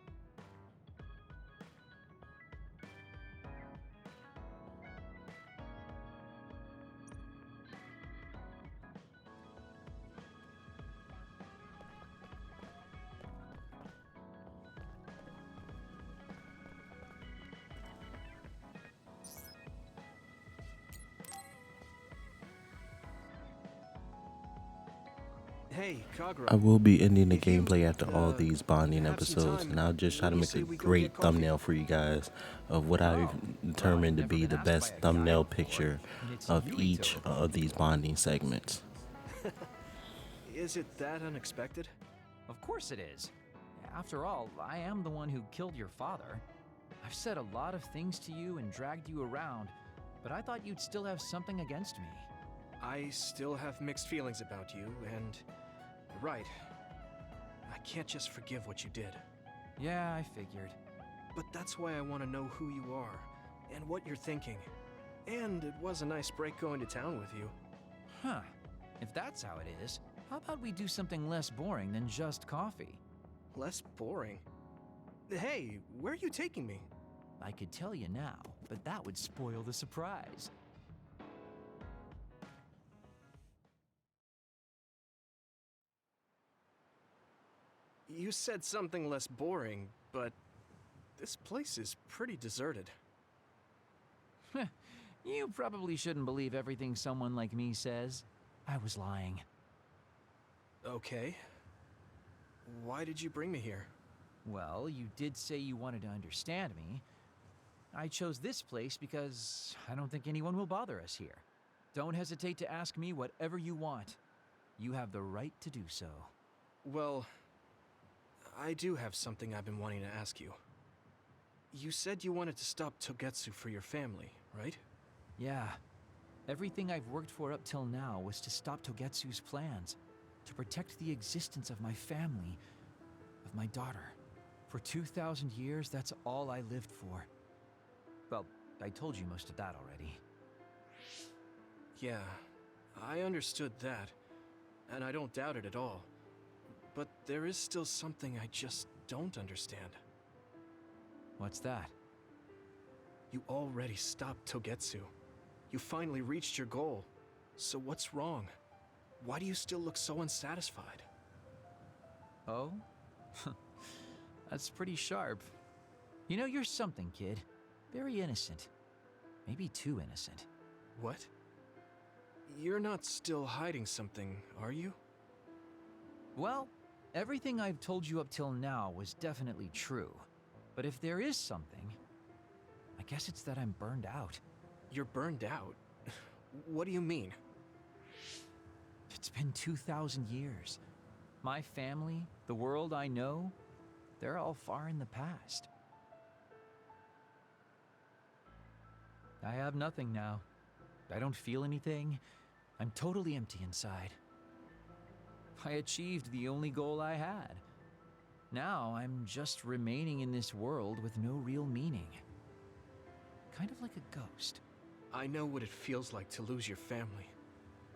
Hey, Kagura. I will be ending the If you, gameplay after all these bonding have some episodes, time, and I'll just try to when you make say a we go great get coffee? thumbnail for you guys of what I've determined to never be been the asked best by a guy thumbnail before, picture and it's of Yuito, each of these bonding segments. Is it that unexpected? Of course it is. After all, I am the one who killed your father. I've said a lot of things to you and dragged you around, but I thought you'd still have something against me. I still have mixed feelings about you, and you're right. I can't just forgive what you did. Yeah, I figured. But that's why I want to know who you are, and what you're thinking. And it was a nice break going to town with you. Huh. If that's how it is, how about we do something less boring than just coffee? Less boring? Hey, where are you taking me? I could tell you now, but that would spoil the surprise. You said something less boring, but this place is pretty deserted. You probably shouldn't believe everything someone like me says. I was lying. Okay. Why did you bring me here? Well, you did say you wanted to understand me. I chose this place because I don't think anyone will bother us here. Don't hesitate to ask me whatever you want. You have the right to do so. Well, I do have something I've been wanting to ask you. You said you wanted to stop Togetsu for your family, right? Yeah. Everything I've worked for up till now was to stop Togetsu's plans, to protect the existence of my family, of my daughter. For 2,000 years, that's all I lived for. Well, I told you most of that already. Yeah, I understood that, and I don't doubt it at all. But there is still something I just don't understand. What's that? You already stopped Togetsu. You finally reached your goal. So what's wrong? Why do you still look so unsatisfied? Oh? That's pretty sharp. You know, you're something, kid. Very innocent. Maybe too innocent. What? You're not still hiding something, are you? Well, everything I've told you up till now was definitely true. But if there is something, I guess it's that I'm burned out. You're burned out? What do you mean? It's been 2,000 years. My family, the world I know, they're all far in the past. I have nothing now. I don't feel anything. I'm totally empty inside. I achieved the only goal I had. Now I'm just remaining in this world with no real meaning. Kind of like a ghost. I know what it feels like to lose your family.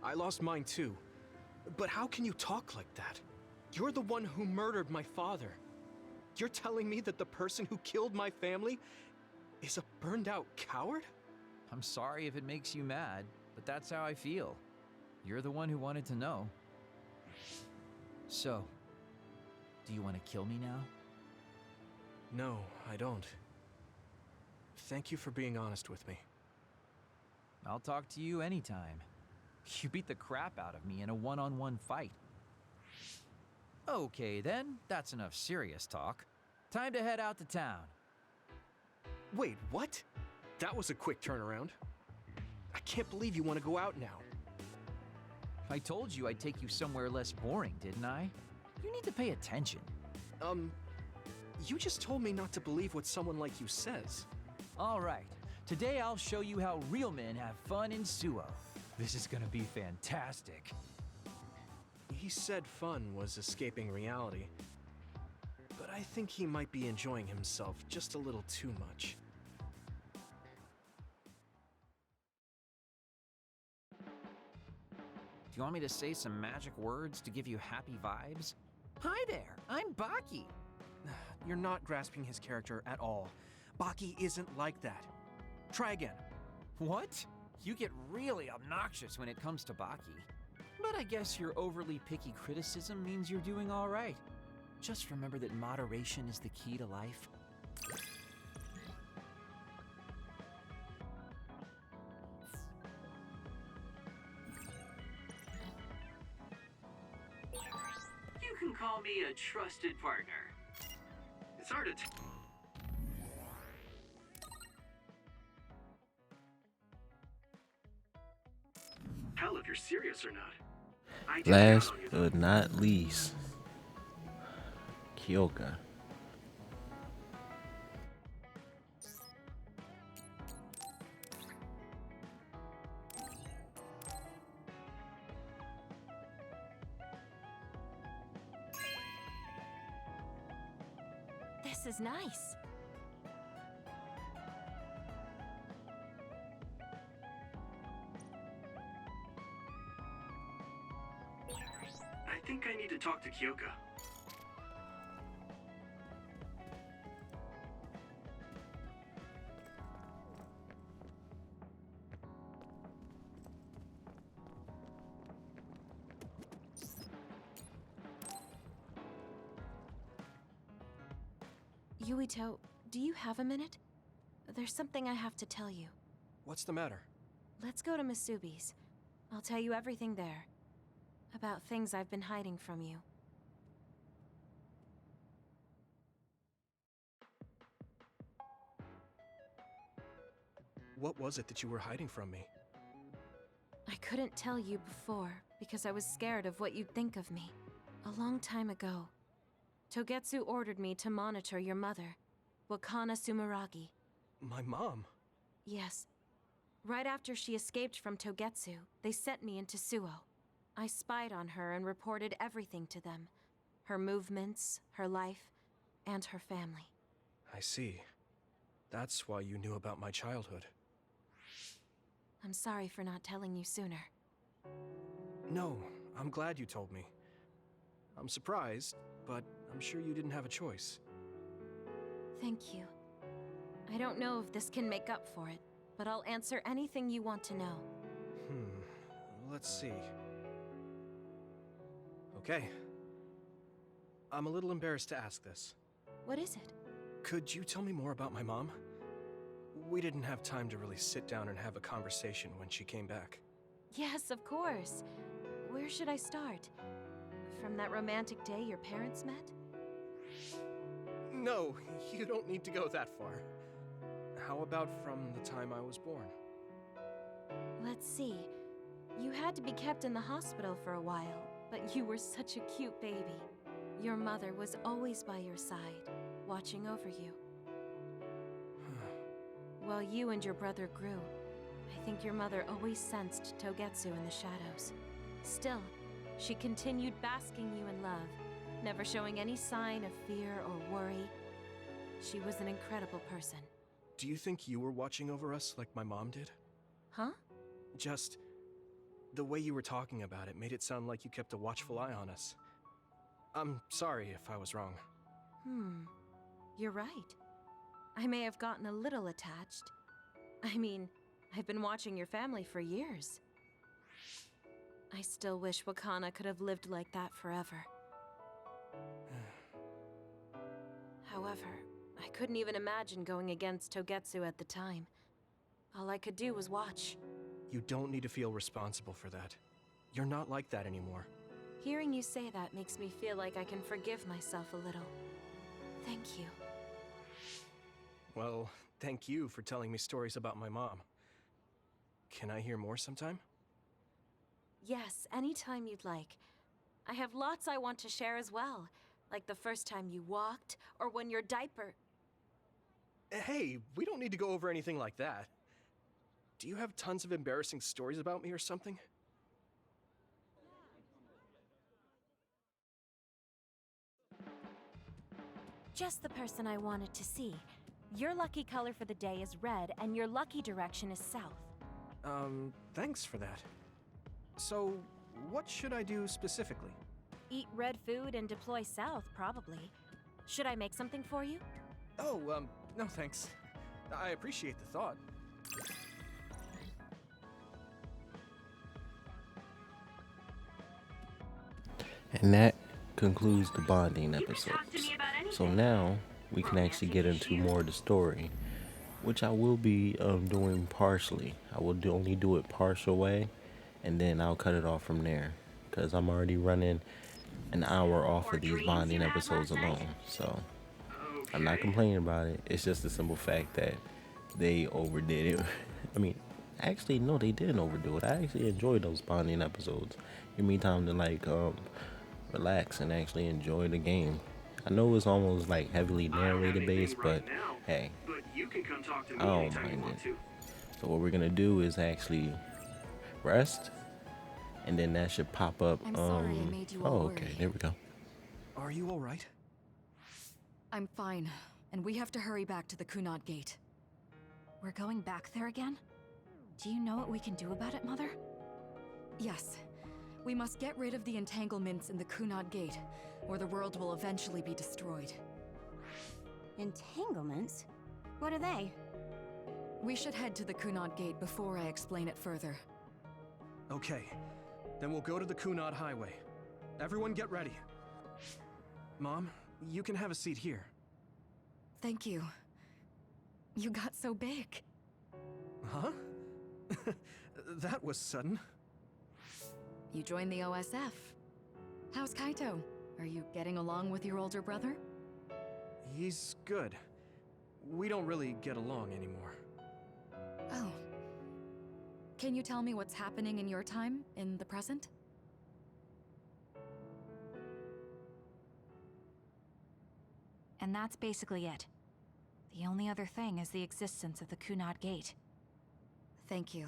I lost mine too. But how can you talk like that? You're the one who murdered my father. You're telling me that the person who killed my family is a burned out coward? I'm sorry if it makes you mad, but that's how I feel. You're the one who wanted to know. So, do you want to kill me now? No, I don't. Thank you for being honest with me. I'll talk to you anytime. You beat the crap out of me in a one-on-one fight. Okay then, that's enough serious talk. Time to head out to town. Wait, what? That was a quick turnaround. I can't believe you want to go out now. I told you I'd take you somewhere less boring, didn't I? You need to pay attention. You just told me not to believe what someone like you says. All right, today I'll show you how real men have fun in Suo. This is gonna be fantastic. He said fun was escaping reality, but I think he might be enjoying himself just a little too much. Do you want me to say some magic words to give you happy vibes? Hi there, I'm Baki. You're not grasping his character at all. Baki isn't like that. Try again. What? You get really obnoxious when it comes to Baki. But I guess your overly picky criticism means you're doing all right. Just remember that moderation is the key to life. You can call me a trusted partner. It's hard to tell if you're serious or not. I do Last count on you, but not least, Kyoka. This is nice. I think I need to talk to Kyoka. Yuito, do you have a minute? There's something I have to tell you. What's the matter? Let's go to Masubi's. I'll tell you everything there. About things I've been hiding from you. What was it that you were hiding from me? I couldn't tell you before because I was scared of what you'd think of me. A long time ago, Togetsu ordered me to monitor your mother, Wakana Sumeragi. My mom? Yes. Right after she escaped from Togetsu, they sent me into Suo. I spied on her and reported everything to them. Her movements, her life, and her family. I see. That's why you knew about my childhood. I'm sorry for not telling you sooner. No, I'm glad you told me. I'm surprised, but I'm sure you didn't have a choice. Thank you. I don't know if this can make up for it, but I'll answer anything you want to know. Let's see. Okay. I'm a little embarrassed to ask this. What is it? Could you tell me more about my mom? We didn't have time to really sit down and have a conversation when she came back. Yes, of course. Where should I start? From that romantic day your parents met? No, you don't need to go that far. How about from the time I was born? Let's see. You had to be kept in the hospital for a while, but you were such a cute baby. Your mother was always by your side, watching over you. While you and your brother grew, I think your mother always sensed Togetsu in the shadows. Still, she continued basking you in love, never showing any sign of fear or worry. She was an incredible person. Do you think you were watching over us like my mom did? Huh? Just the way you were talking about it made it sound like you kept a watchful eye on us. I'm sorry if I was wrong. You're right. I may have gotten a little attached. I mean, I've been watching your family for years. I still wish Wakana could have lived like that forever. However, I couldn't even imagine going against Togetsu at the time. All I could do was watch. You don't need to feel responsible for that. You're not like that anymore. Hearing you say that makes me feel like I can forgive myself a little. Thank you. Well, thank you for telling me stories about my mom. Can I hear more sometime? Yes, anytime you'd like. I have lots I want to share as well, like the first time you walked, or when your diaper... Hey, we don't need to go over anything like that. Do you have tons of embarrassing stories about me or something? Just the person I wanted to see. Your lucky color for the day is red, and your lucky direction is south. Thanks for that. So, what should I do specifically? Eat red food and deploy south, probably. Should I make something for you? Oh, no thanks. I appreciate the thought. And that concludes the bonding episodes. So now we can actually get into more of the story, which I will be doing partially. I will only do it partial way, and then I'll cut it off from there, because I'm already running an hour off of these bonding episodes alone. So I'm not complaining about it. It's just the simple fact that they overdid it. I mean, actually, no, they didn't overdo it. I actually enjoyed those bonding episodes. Give me time to like relax and actually enjoy the game. I know it's almost like heavily narrated based, but hey, I don't mind it. So what we're gonna do is actually rest, and then that should pop up. I'm sorry I made you all okay, worry. there we go. Are you all right? I'm fine, and we have to hurry back to the Kunad Gate. We're going back there again? Do you know what we can do about it, Mother? Yes. We must get rid of the entanglements in the Kunad Gate, or the world will eventually be destroyed. Entanglements? What are they? We should head to the Kunad Gate before I explain it further. Okay, then we'll go to the Kunad Highway. Everyone get ready. Mom, you can have a seat here. Thank you. You got so big. Huh? That was sudden. You joined the OSF. How's Kaito? Are you getting along with your older brother? He's good. We don't really get along anymore. Oh. Can you tell me what's happening in your time, in the present? And that's basically it. The only other thing is the existence of the Kunad Gate. Thank you.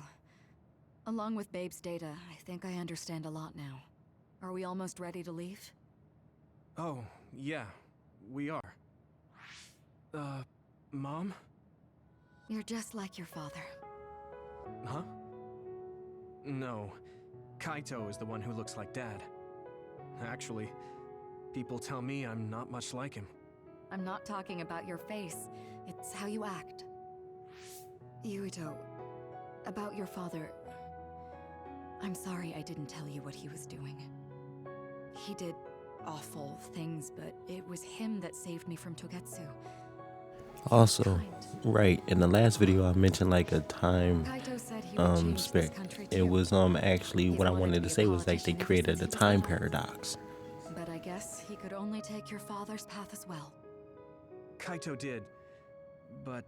Along with Babe's data, I think I understand a lot now. Are we almost ready to leave? Oh, yeah, we are. Mom? You're just like your father. Huh? No, Kaito is the one who looks like Dad. Actually, people tell me I'm not much like him. I'm not talking about your face. It's how you act. Yuito, about your father... I'm sorry I didn't tell you what he was doing. He did awful things, but it was him that saved me from Togetsu. Also, right, in the last video I mentioned like a time spec. It was actually what I wanted to say was like they created a time paradox. But I guess he could only take your father's path as well. Kaito did, but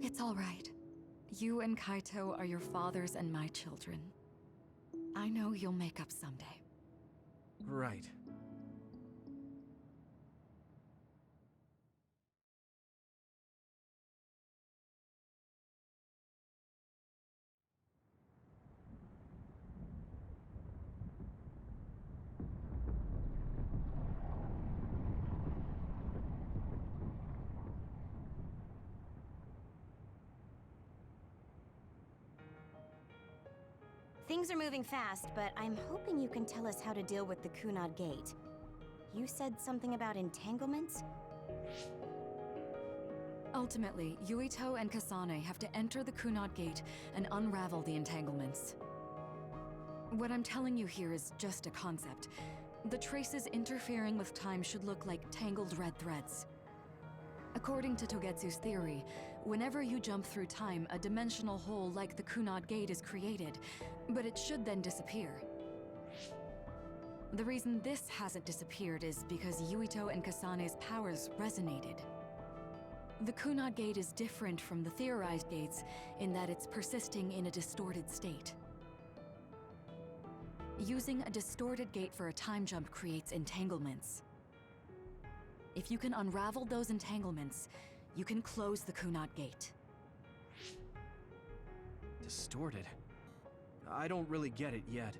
It's all right. You and Kaito are your fathers and my children. I know you'll make up someday. Right. Things are moving fast, but I'm hoping you can tell us how to deal with the Kunad Gate. You said something about entanglements? Ultimately, Yuito and Kasane have to enter the Kunad Gate and unravel the entanglements. What I'm telling you here is just a concept. The traces interfering with time should look like tangled red threads. According to Togetsu's theory, whenever you jump through time, a dimensional hole like the Kunad Gate is created, but it should then disappear. The reason this hasn't disappeared is because Yuito and Kasane's powers resonated. The Kunad Gate is different from the theorized gates in that it's persisting in a distorted state. Using a distorted gate for a time jump creates entanglements. If you can unravel those entanglements, you can close the Kunad Gate. Distorted? I don't really get it yet.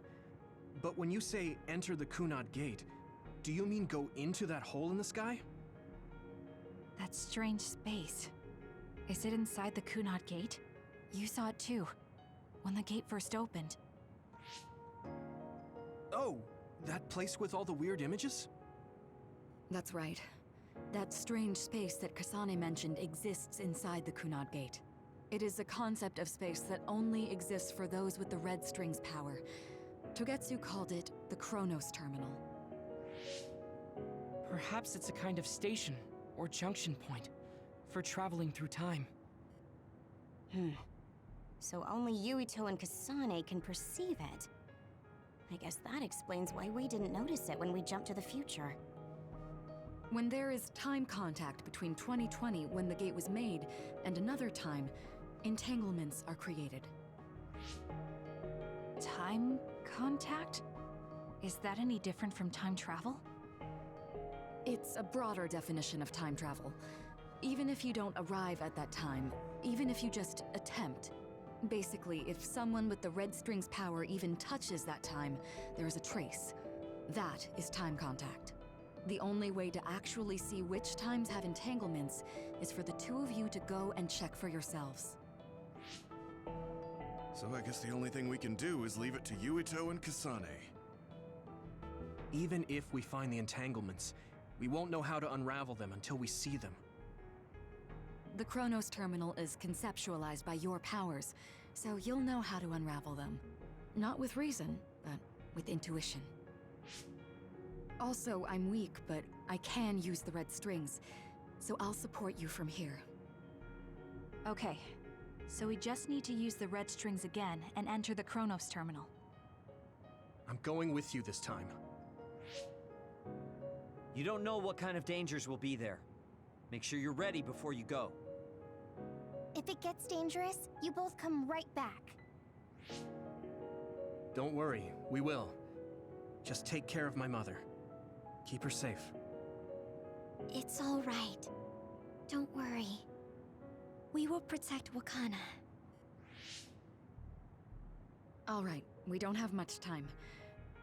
But when you say enter the Kunad Gate, do you mean go into that hole in the sky? That strange space. Is it inside the Kunad Gate? You saw it too, when the gate first opened. Oh, that place with all the weird images? That's right. That strange space that Kasane mentioned exists inside the Kunad Gate. It is a concept of space that only exists for those with the red string's power. Togetsu called it the Chronos Terminal. Perhaps it's a kind of station or junction point for traveling through time. So only Yuito and Kasane can perceive it. I guess that explains why we didn't notice it when we jumped to the future. When there is time contact between 2020, when the gate was made, and another time, entanglements are created. Time contact? Is that any different from time travel? It's a broader definition of time travel. Even if you don't arrive at that time, even if you just attempt. Basically, if someone with the red string's power even touches that time, there is a trace. That is time contact. The only way to actually see which times have entanglements is for the two of you to go and check for yourselves. So I guess the only thing we can do is leave it to Yuito and Kasane. Even if we find the entanglements, we won't know how to unravel them until we see them. The Chronos Terminal is conceptualized by your powers, so you'll know how to unravel them. Not with reason, but with intuition. Also, I'm weak, but I can use the red strings, so I'll support you from here. Okay, so we just need to use the red strings again and enter the Chronos Terminal. I'm going with you this time. You don't know what kind of dangers will be there. Make sure you're ready before you go. If it gets dangerous, you both come right back. Don't worry, we will. Just take care of my mother. Keep her safe. It's all right. Don't worry. We will protect Wakana. All right, we don't have much time.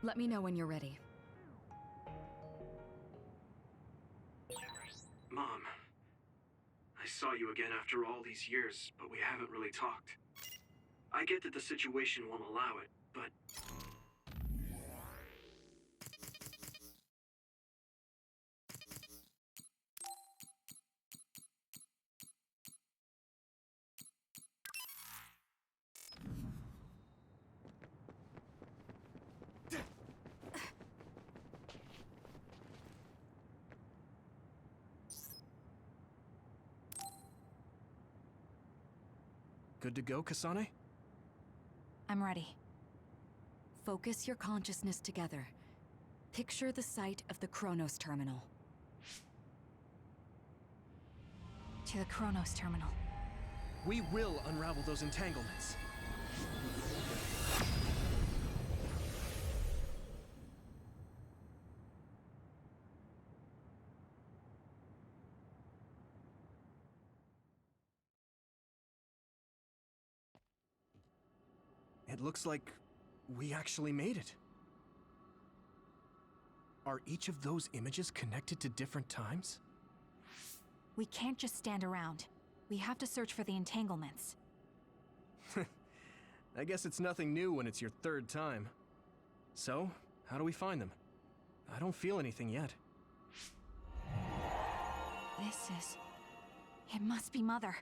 Let me know when you're ready. Mom, I saw you again after all these years, but we haven't really talked. I get that the situation won't allow it, but... Good to go, Kasane? I'm ready. Focus your consciousness together. Picture the site of the Chronos Terminal. To the Chronos Terminal. We will unravel those entanglements. It looks like we actually made it. Are each of those images connected to different times? We can't just stand around. We have to search for the entanglements. I guess it's nothing new when it's your third time. So, how do we find them? I don't feel anything yet. It must be Mother.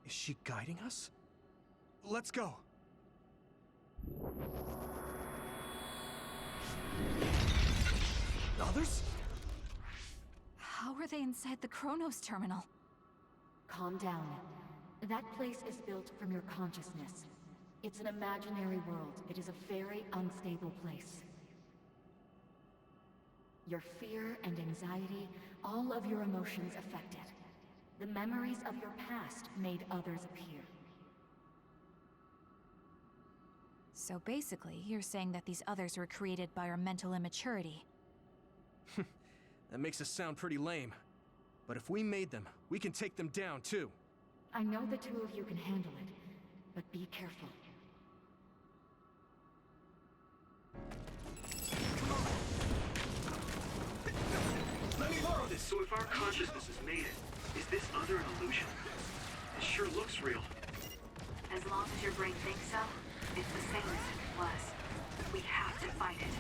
Is she guiding us? Let's go! Others? How are they inside the Chronos Terminal? Calm down. That place is built from your consciousness. It's an imaginary world. It is a very unstable place. Your fear and anxiety, all of your emotions affect it. The memories of your past made others appear. So basically, you're saying that these others were created by our mental immaturity. That makes us sound pretty lame. But if we made them, we can take them down too. I know the two of you can handle it, but be careful. Let me borrow this! So if our consciousness has made it, is this other an illusion? It sure looks real. As long as your brain thinks so, it's the same as if it was. We have to fight it.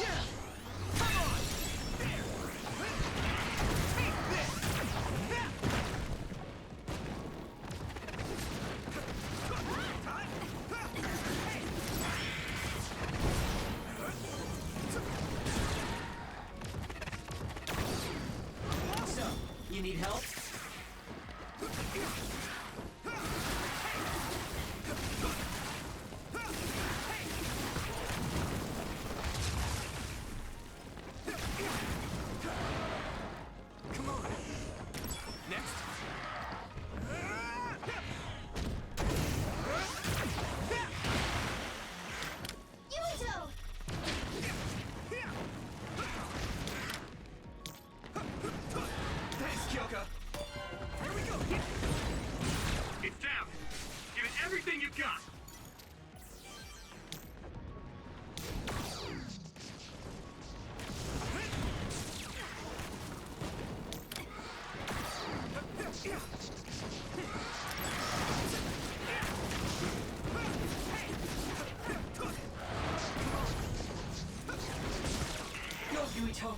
Yeah! Come on! There! Take this! Yeah! So, you need help? Come on! Next! Yuito! Thanks, Kyoka! Here we go! It's down! Give it everything you've got! Go, Yuito!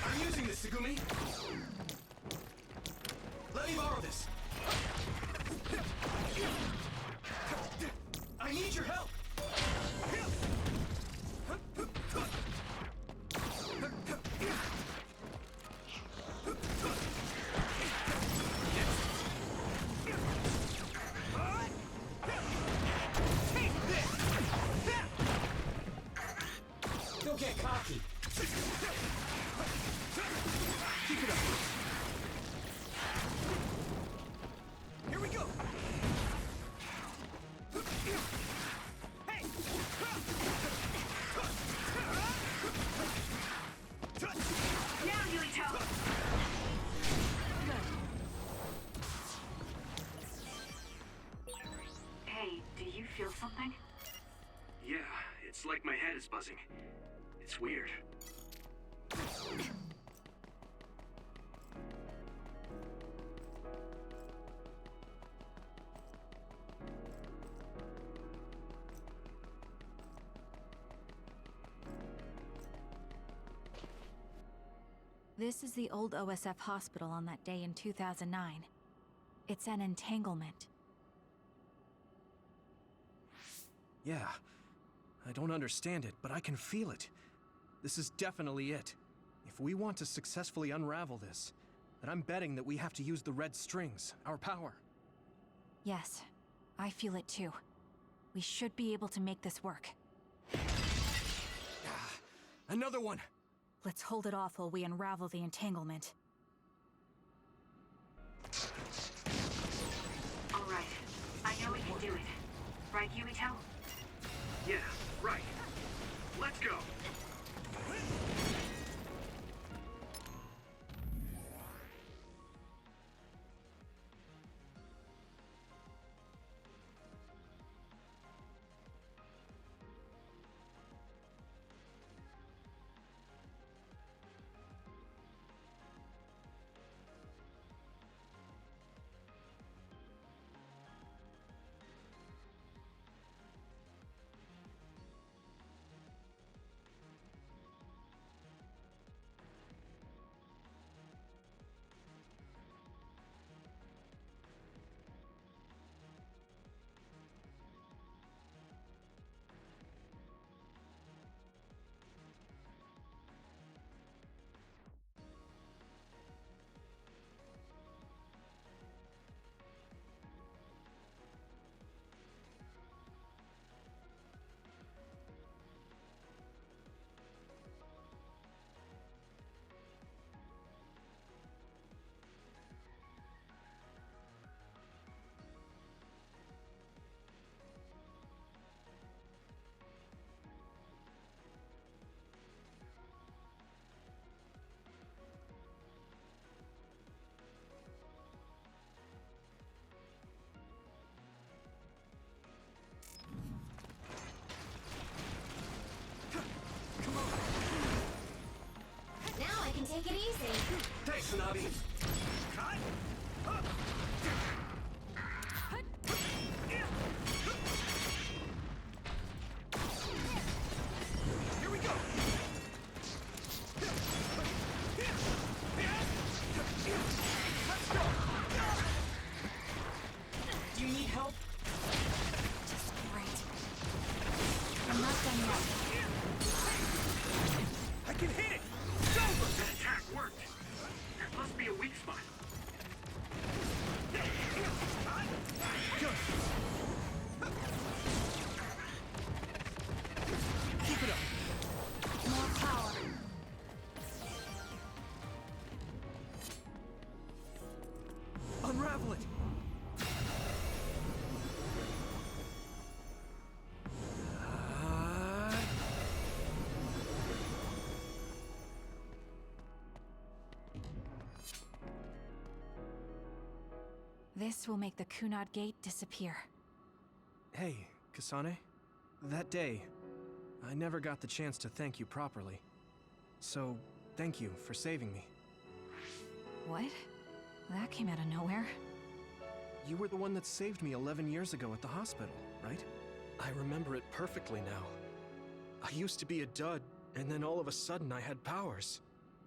I'm using this, Segumi! Let me borrow this! I need your help! Take this! Don't get cocky! Keep it up! Here we go! Hey! Now, Yuito! Hey, do you feel something? Yeah, it's like my head is buzzing. It's weird. This is the old OSF hospital on that day in 2009. It's an entanglement. Yeah. I don't understand it, but I can feel it. This is definitely it. If we want to successfully unravel this, then I'm betting that we have to use the red strings, our power. Yes, I feel it too. We should be able to make this work. Another one! Let's hold it off while we unravel the entanglement. All right. I know we can do it. Right, Yuito? Yeah, right. Let's go! me! Here we go! Let's go! Do you need help? Just great. I'm not done yet. I can hit it! It's over! That attack worked. That must be a weak spot. Good. Keep it up. More power. Unravel it! This will make the Kunad Gate disappear. Hey, Kasane. That day, I never got the chance to thank you properly. So, thank you for saving me. What? That came out of nowhere. You were the one that saved me 11 years ago at the hospital, right? I remember it perfectly now. I used to be a dud, and then all of a sudden I had powers.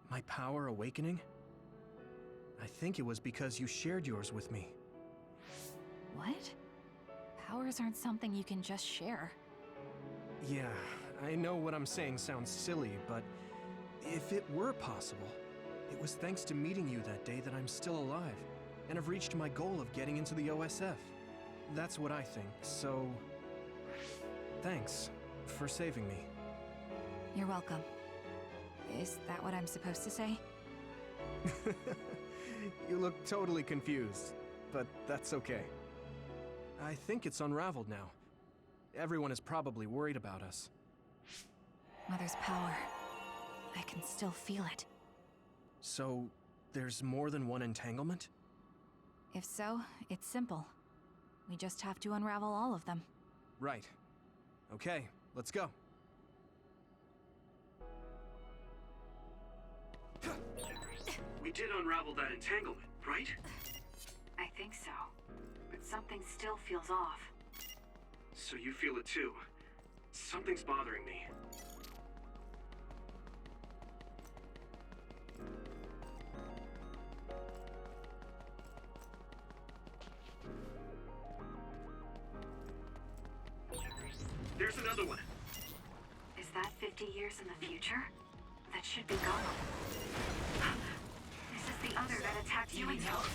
My power awakening? I think it was because you shared yours with me. What? Powers aren't something you can just share. Yeah, I know what I'm saying sounds silly, but if it were possible, it was thanks to meeting you that day that I'm still alive, and have reached my goal of getting into the OSF. That's what I think, so... thanks for saving me. You're welcome. Is that what I'm supposed to say? You look totally confused, but that's okay. I think it's unraveled now. Everyone is probably worried about us. Mother's power. I can still feel it. So, there's more than one entanglement? If so, it's simple. We just have to unravel all of them. Right. Okay, let's go. We did unravel that entanglement, right? I think so. But something still feels off. So you feel it too. Something's bothering me. There's another one. Is that 50 years in the future? That should be gone. This is the other that attacked Yuito.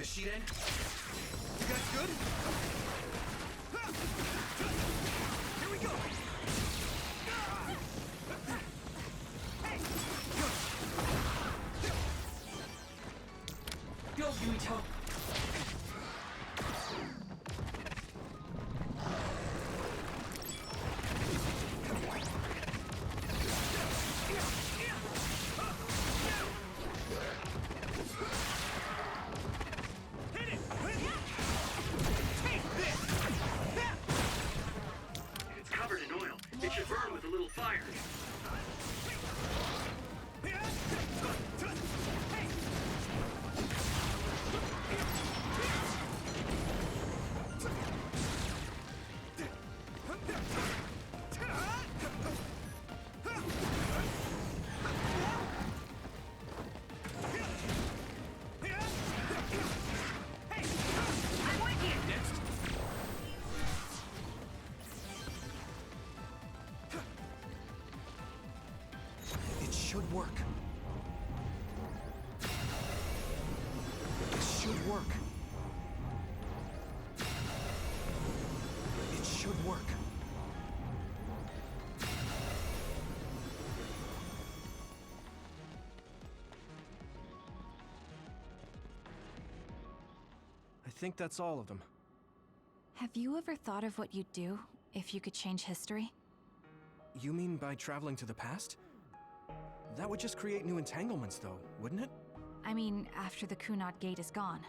Shiden. You guys good? Here we go! Go, Yuito! Take should work. It should work. It should work. I think that's all of them. Have you ever thought of what you'd do if you could change history? You mean by traveling to the past? That would just create new entanglements, though, wouldn't it? I mean, after the Kunad Gate is gone.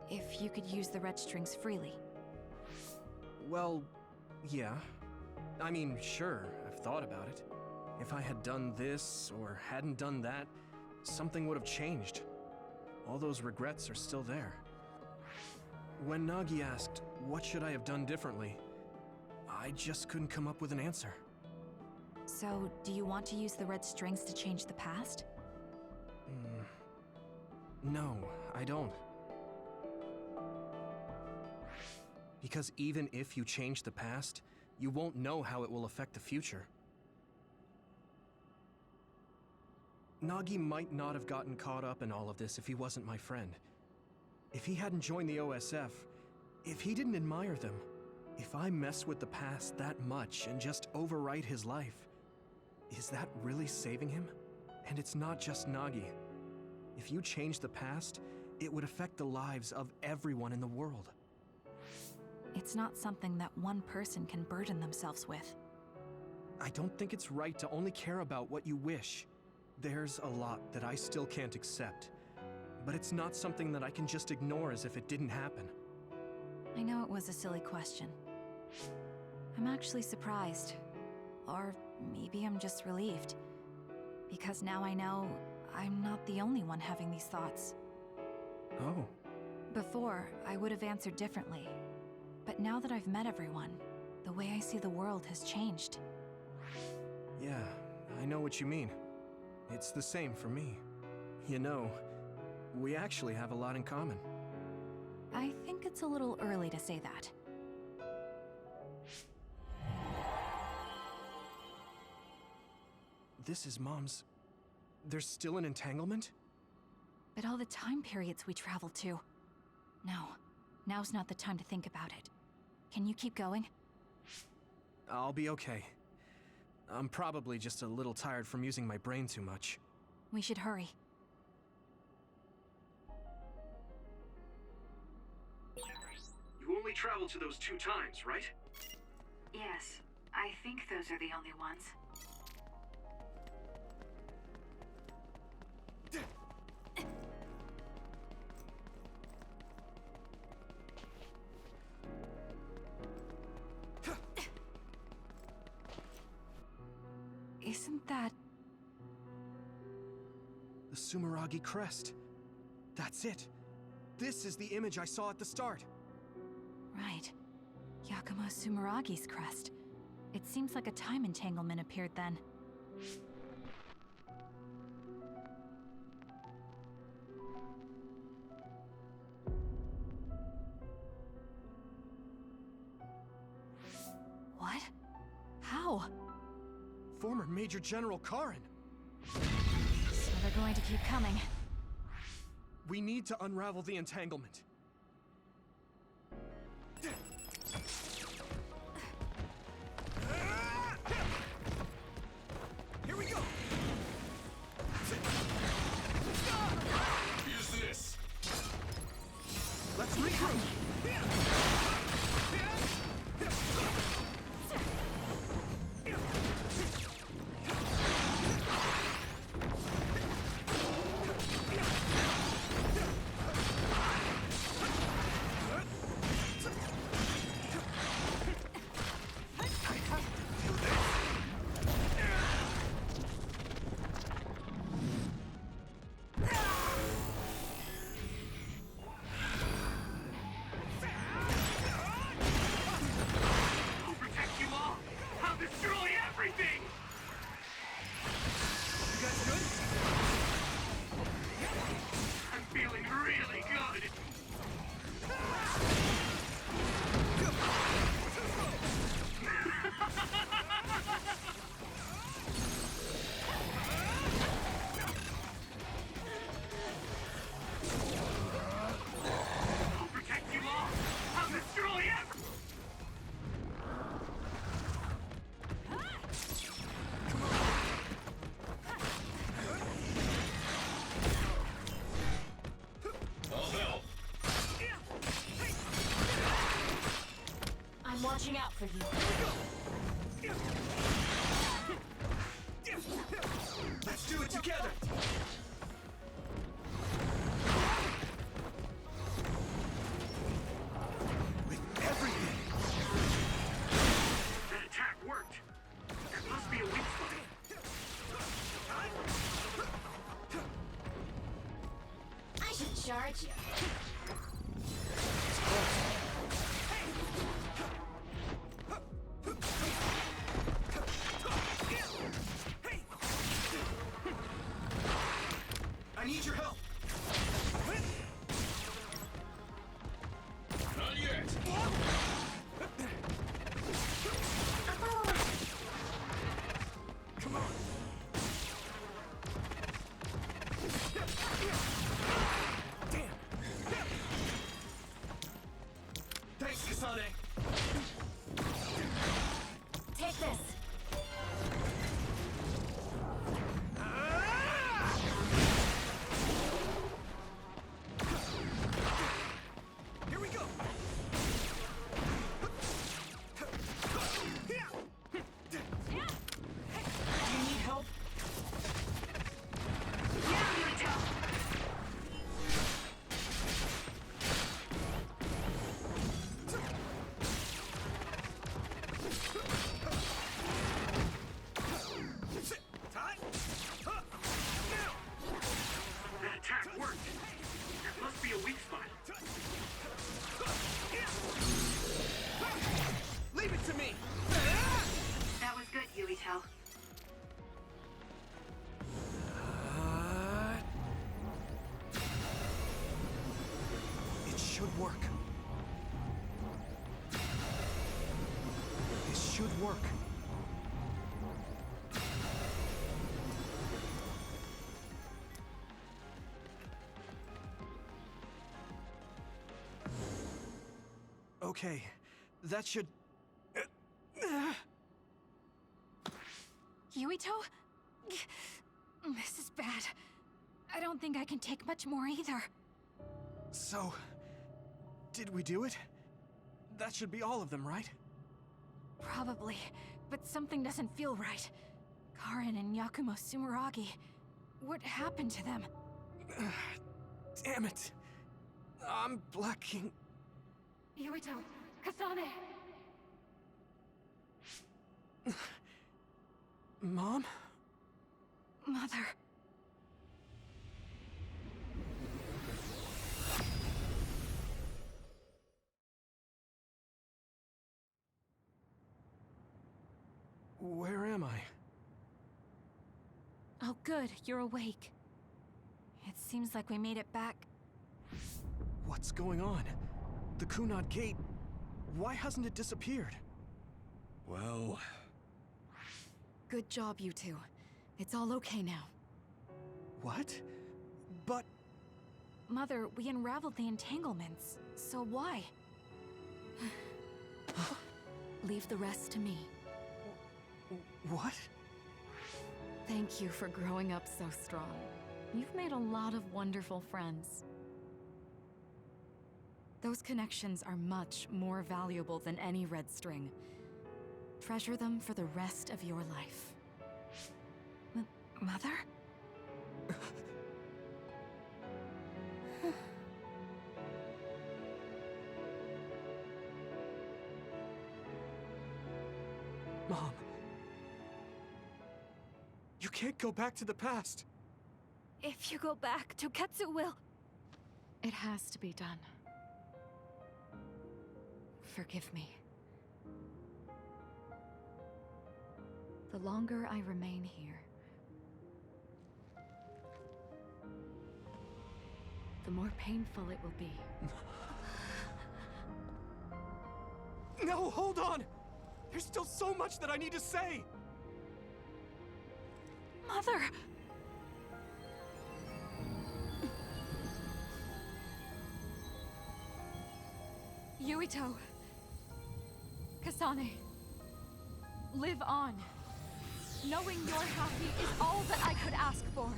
If you could use the red strings freely. Well, yeah. I mean, sure, I've thought about it. If I had done this, or hadn't done that, something would have changed. All those regrets are still there. When Nagi asked, what should I have done differently, I just couldn't come up with an answer. So, do you want to use the red strings to change the past? No, I don't. Because even if you change the past, you won't know how it will affect the future. Nagi might not have gotten caught up in all of this if he wasn't my friend. If he hadn't joined the OSF, if he didn't admire them, if I mess with the past that much and just overwrite his life, is that really saving him? And it's not just Nagi. If you change the past, it would affect the lives of everyone in the world. It's not something that one person can burden themselves with. I don't think it's right to only care about what you wish. There's a lot that I still can't accept, but it's not something that I can just ignore as if it didn't happen. I know it was a silly question. I'm actually surprised. Or maybe I'm just relieved. Because now I know I'm not the only one having these thoughts. Oh. Before, I would have answered differently. But now that I've met everyone, the way I see the world has changed. Yeah, I know what you mean. It's the same for me. You know, we actually have a lot in common. I think it's a little early to say that. This is Mom's... There's still an entanglement? But all the time periods we traveled to. No, now's not the time to think about it. Can you keep going? I'll be okay. I'm probably just a little tired from using my brain too much. We should hurry. You only traveled to those 2 times, right? Yes, I think those are the only ones. Isn't that... The Sumeragi crest. That's it. This is the image I saw at the start. Right. Yakumo Sumeragi's crest. It seems like a time entanglement appeared then. What? How? Former Major General Karin. So they're going to keep coming. We need to unravel the entanglement. Here we go! Use this! Let's regroup! I'm watching out for you. Let's do it together! With everything! That attack worked. There must be a weak spot. I should charge you. I need your help! Not yet! Come on! Damn! Thanks, Kasane! Take this. Here we go! Do you need help? Yeah, Yuito. That attack worked. There must be a weak spot. Leave it to me! That was good, Yuito. It should work. This should work. Okay, that should... Yuito? This is bad. I don't think I can take much more either. So, did we do it? That should be all of them, right? Probably, but something doesn't feel right. Karin and Yakumo Sumeragi. What happened to them? Damn it! I'm blacking... Yuito, Kasane! Mom? Mother. Where am I? Oh good, you're awake. It seems like we made it back. What's going on? The Kunad Gate... Why hasn't it disappeared? Well... Good job, you two. It's all okay now. What? But... Mother, we unraveled the entanglements, so why? Leave the rest to me. What? Thank you for growing up so strong. You've made a lot of wonderful friends. Those connections are much more valuable than any red string. Treasure them for the rest of your life. Mother? Mom. You can't go back to the past. If you go back, Toketsu will... It has to be done. Forgive me. The longer I remain here, the more painful it will be. No, hold on! There's still so much that I need to say! Mother! Yuito. Kasane. Live on. Knowing you're happy is all that I could ask for.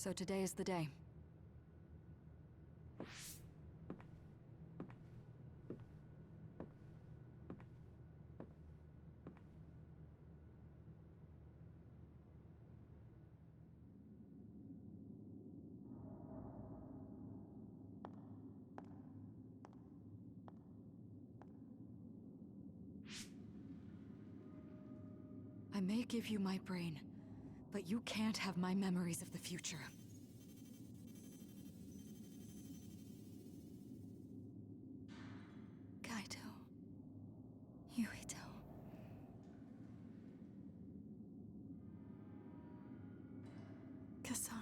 So today is the day. I may give you my brain, but you can't have my memories of the future. Kaito. Yuito. Kasane.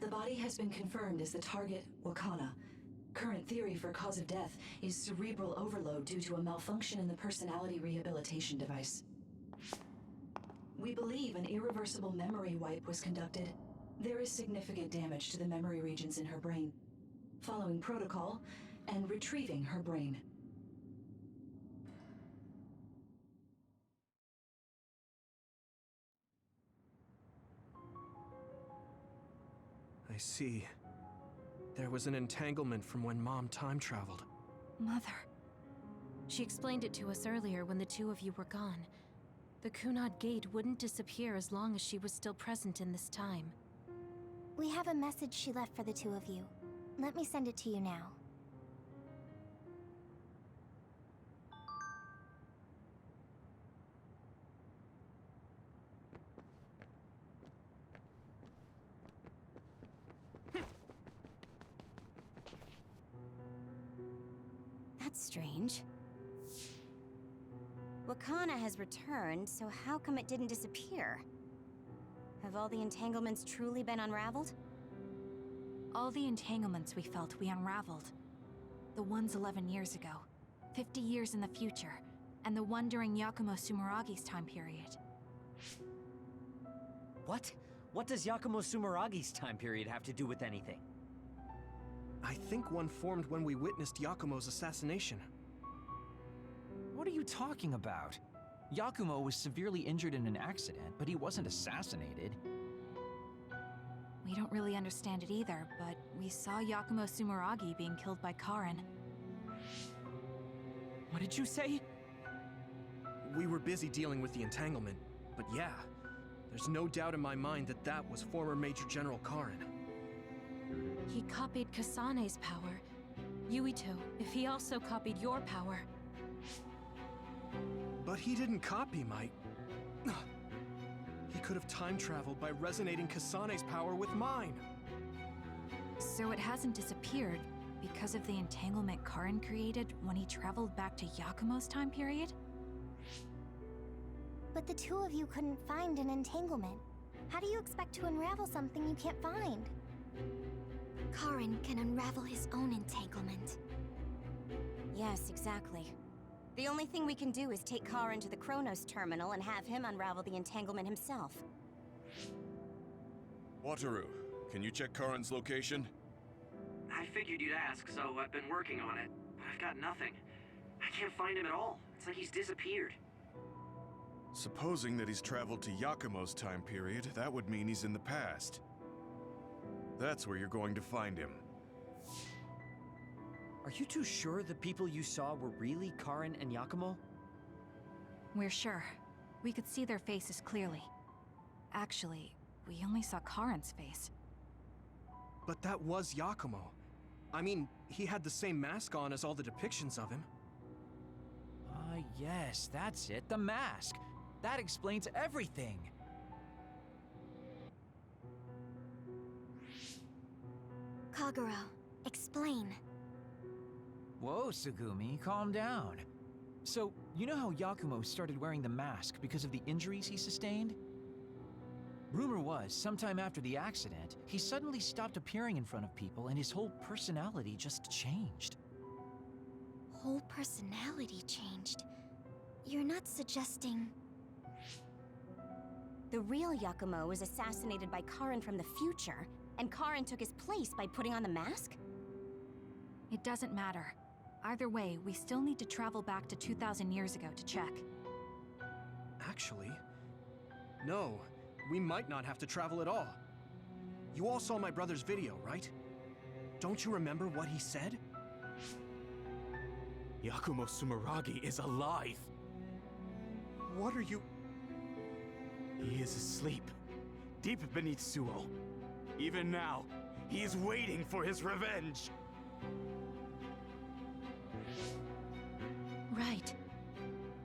The body has been confirmed as the target, Wakana. Current theory for cause of death is cerebral overload due to a malfunction in the personality rehabilitation device. We believe an irreversible memory wipe was conducted. There is significant damage to the memory regions in her brain. Following protocol and retrieving her brain. I see. There was an entanglement from when Mom time traveled. Mother. She explained it to us earlier when the two of you were gone. The Kunad Gate wouldn't disappear as long as she was still present in this time. We have a message she left for the two of you. Let me send it to you now. That's strange. Wakana has returned, so how come it didn't disappear? Have all the entanglements truly been unraveled? All the entanglements we felt, we unraveled. The ones 11 years ago, 50 years in the future, and the one during Yakumo Sumeragi's time period. What? What does Yakumo Sumeragi's time period have to do with anything? I think one formed when we witnessed Yakumo's assassination. What are you talking about? Yakumo was severely injured in an accident, but he wasn't assassinated. We don't really understand it either, but we saw Yakumo Sumeragi being killed by Karin. What did you say? We were busy dealing with the entanglement, but yeah, there's no doubt in my mind that that was former Major General Karin. He copied Kasane's power. Yuito, if he also copied your power. But he didn't copy my... He could have time traveled by resonating Kasane's power with mine. So it hasn't disappeared because of the entanglement Karin created when he traveled back to Yakumo's time period? But the two of you couldn't find an entanglement. How do you expect to unravel something you can't find? Karin can unravel his own entanglement. Yes, exactly. The only thing we can do is take Karin to the Chronos terminal and have him unravel the entanglement himself. Wataru, can you check Karin's location? I figured you'd ask, so I've been working on it. But I've got nothing. I can't find him at all. It's like he's disappeared. Supposing that he's traveled to Yakumo's time period, that would mean he's in the past. That's where you're going to find him. Are you two sure the people you saw were really Karin and Yakumo? We're sure. We could see their faces clearly. Actually, we only saw Karin's face. But that was Yakumo. I mean, he had the same mask on as all the depictions of him. Yes, that's it, the mask. That explains everything. Kaguro, explain. Whoa, Tsugumi, calm down. So, you know how Yakumo started wearing the mask because of the injuries he sustained? Rumor was, sometime after the accident, he suddenly stopped appearing in front of people and his whole personality just changed. Whole personality changed? You're not suggesting... The real Yakumo was assassinated by Karin from the future, and Karin took his place by putting on the mask? It doesn't matter. Either way, we still need to travel back to 2,000 years ago to check. Actually, no. We might not have to travel at all. You all saw my brother's video, right? Don't you remember what he said? Yakumo Sumeragi is alive! What are you... He is asleep, deep beneath Suo. Even now, he is waiting for his revenge! Right.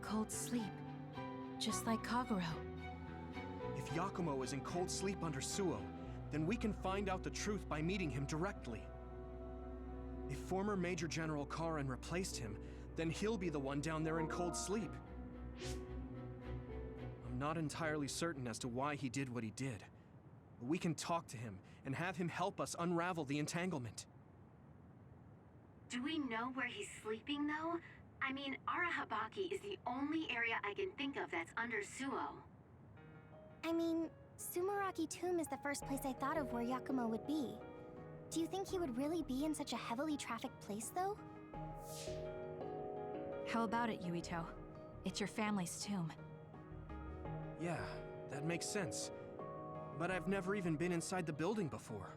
Cold sleep. Just like Kaguro. If Yakumo is in cold sleep under Suo, then we can find out the truth by meeting him directly. If former Major General Karin replaced him, then he'll be the one down there in cold sleep. I'm not entirely certain as to why he did what he did, but we can talk to him and have him help us unravel the entanglement. Do we know where he's sleeping, though? I mean, Arahabaki is the only area I can think of that's under Suo. I mean, Sumeragi Tomb is the first place I thought of where Yakumo would be. Do you think he would really be in such a heavily trafficked place, though? How about it, Yuito? It's your family's tomb. Yeah, that makes sense. But I've never even been inside the building before.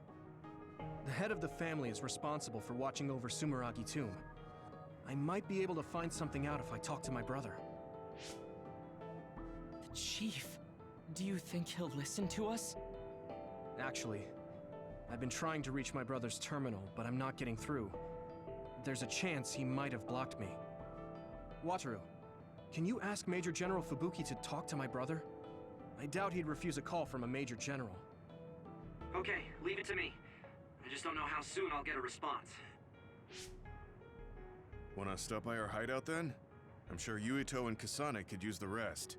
The head of the family is responsible for watching over Sumeragi Tomb. I might be able to find something out if I talk to my brother. The chief. Do you think he'll listen to us? Actually, I've been trying to reach my brother's terminal, but I'm not getting through. There's a chance he might have blocked me. Wataru, can you ask Major General Fubuki to talk to my brother? I doubt he'd refuse a call from a Major General. Okay, leave it to me. I just don't know how soon I'll get a response. Wanna stop by our hideout then? I'm sure Yuito and Kasane could use the rest.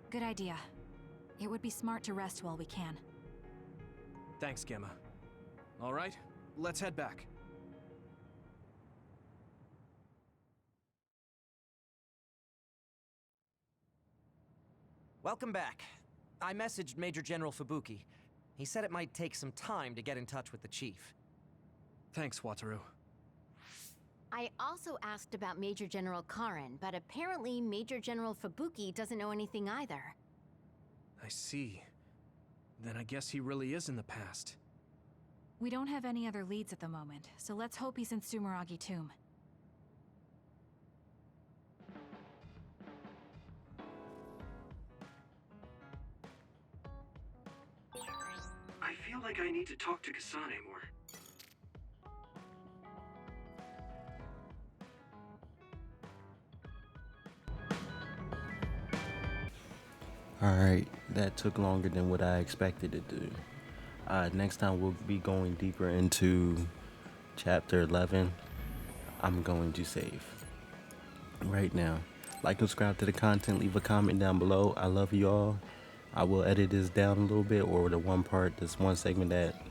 Good idea. It would be smart to rest while we can. Thanks, Gemma. All right, let's head back. Welcome back. I messaged Major General Fubuki. He said it might take some time to get in touch with the chief. Thanks, Wataru. I also asked about Major General Karin, but apparently Major General Fubuki doesn't know anything either. I see. Then I guess he really is in the past. We don't have any other leads at the moment, so let's hope he's in Sumeragi Tomb. I feel like I need to talk to Kasane more. Alright, that took longer than what I expected it to. Next time we'll be going deeper into chapter 11. I'm going to save right now. Like and subscribe to the content, leave a comment down below. I love you all. I will edit this down a little bit, or the one part, this one segment that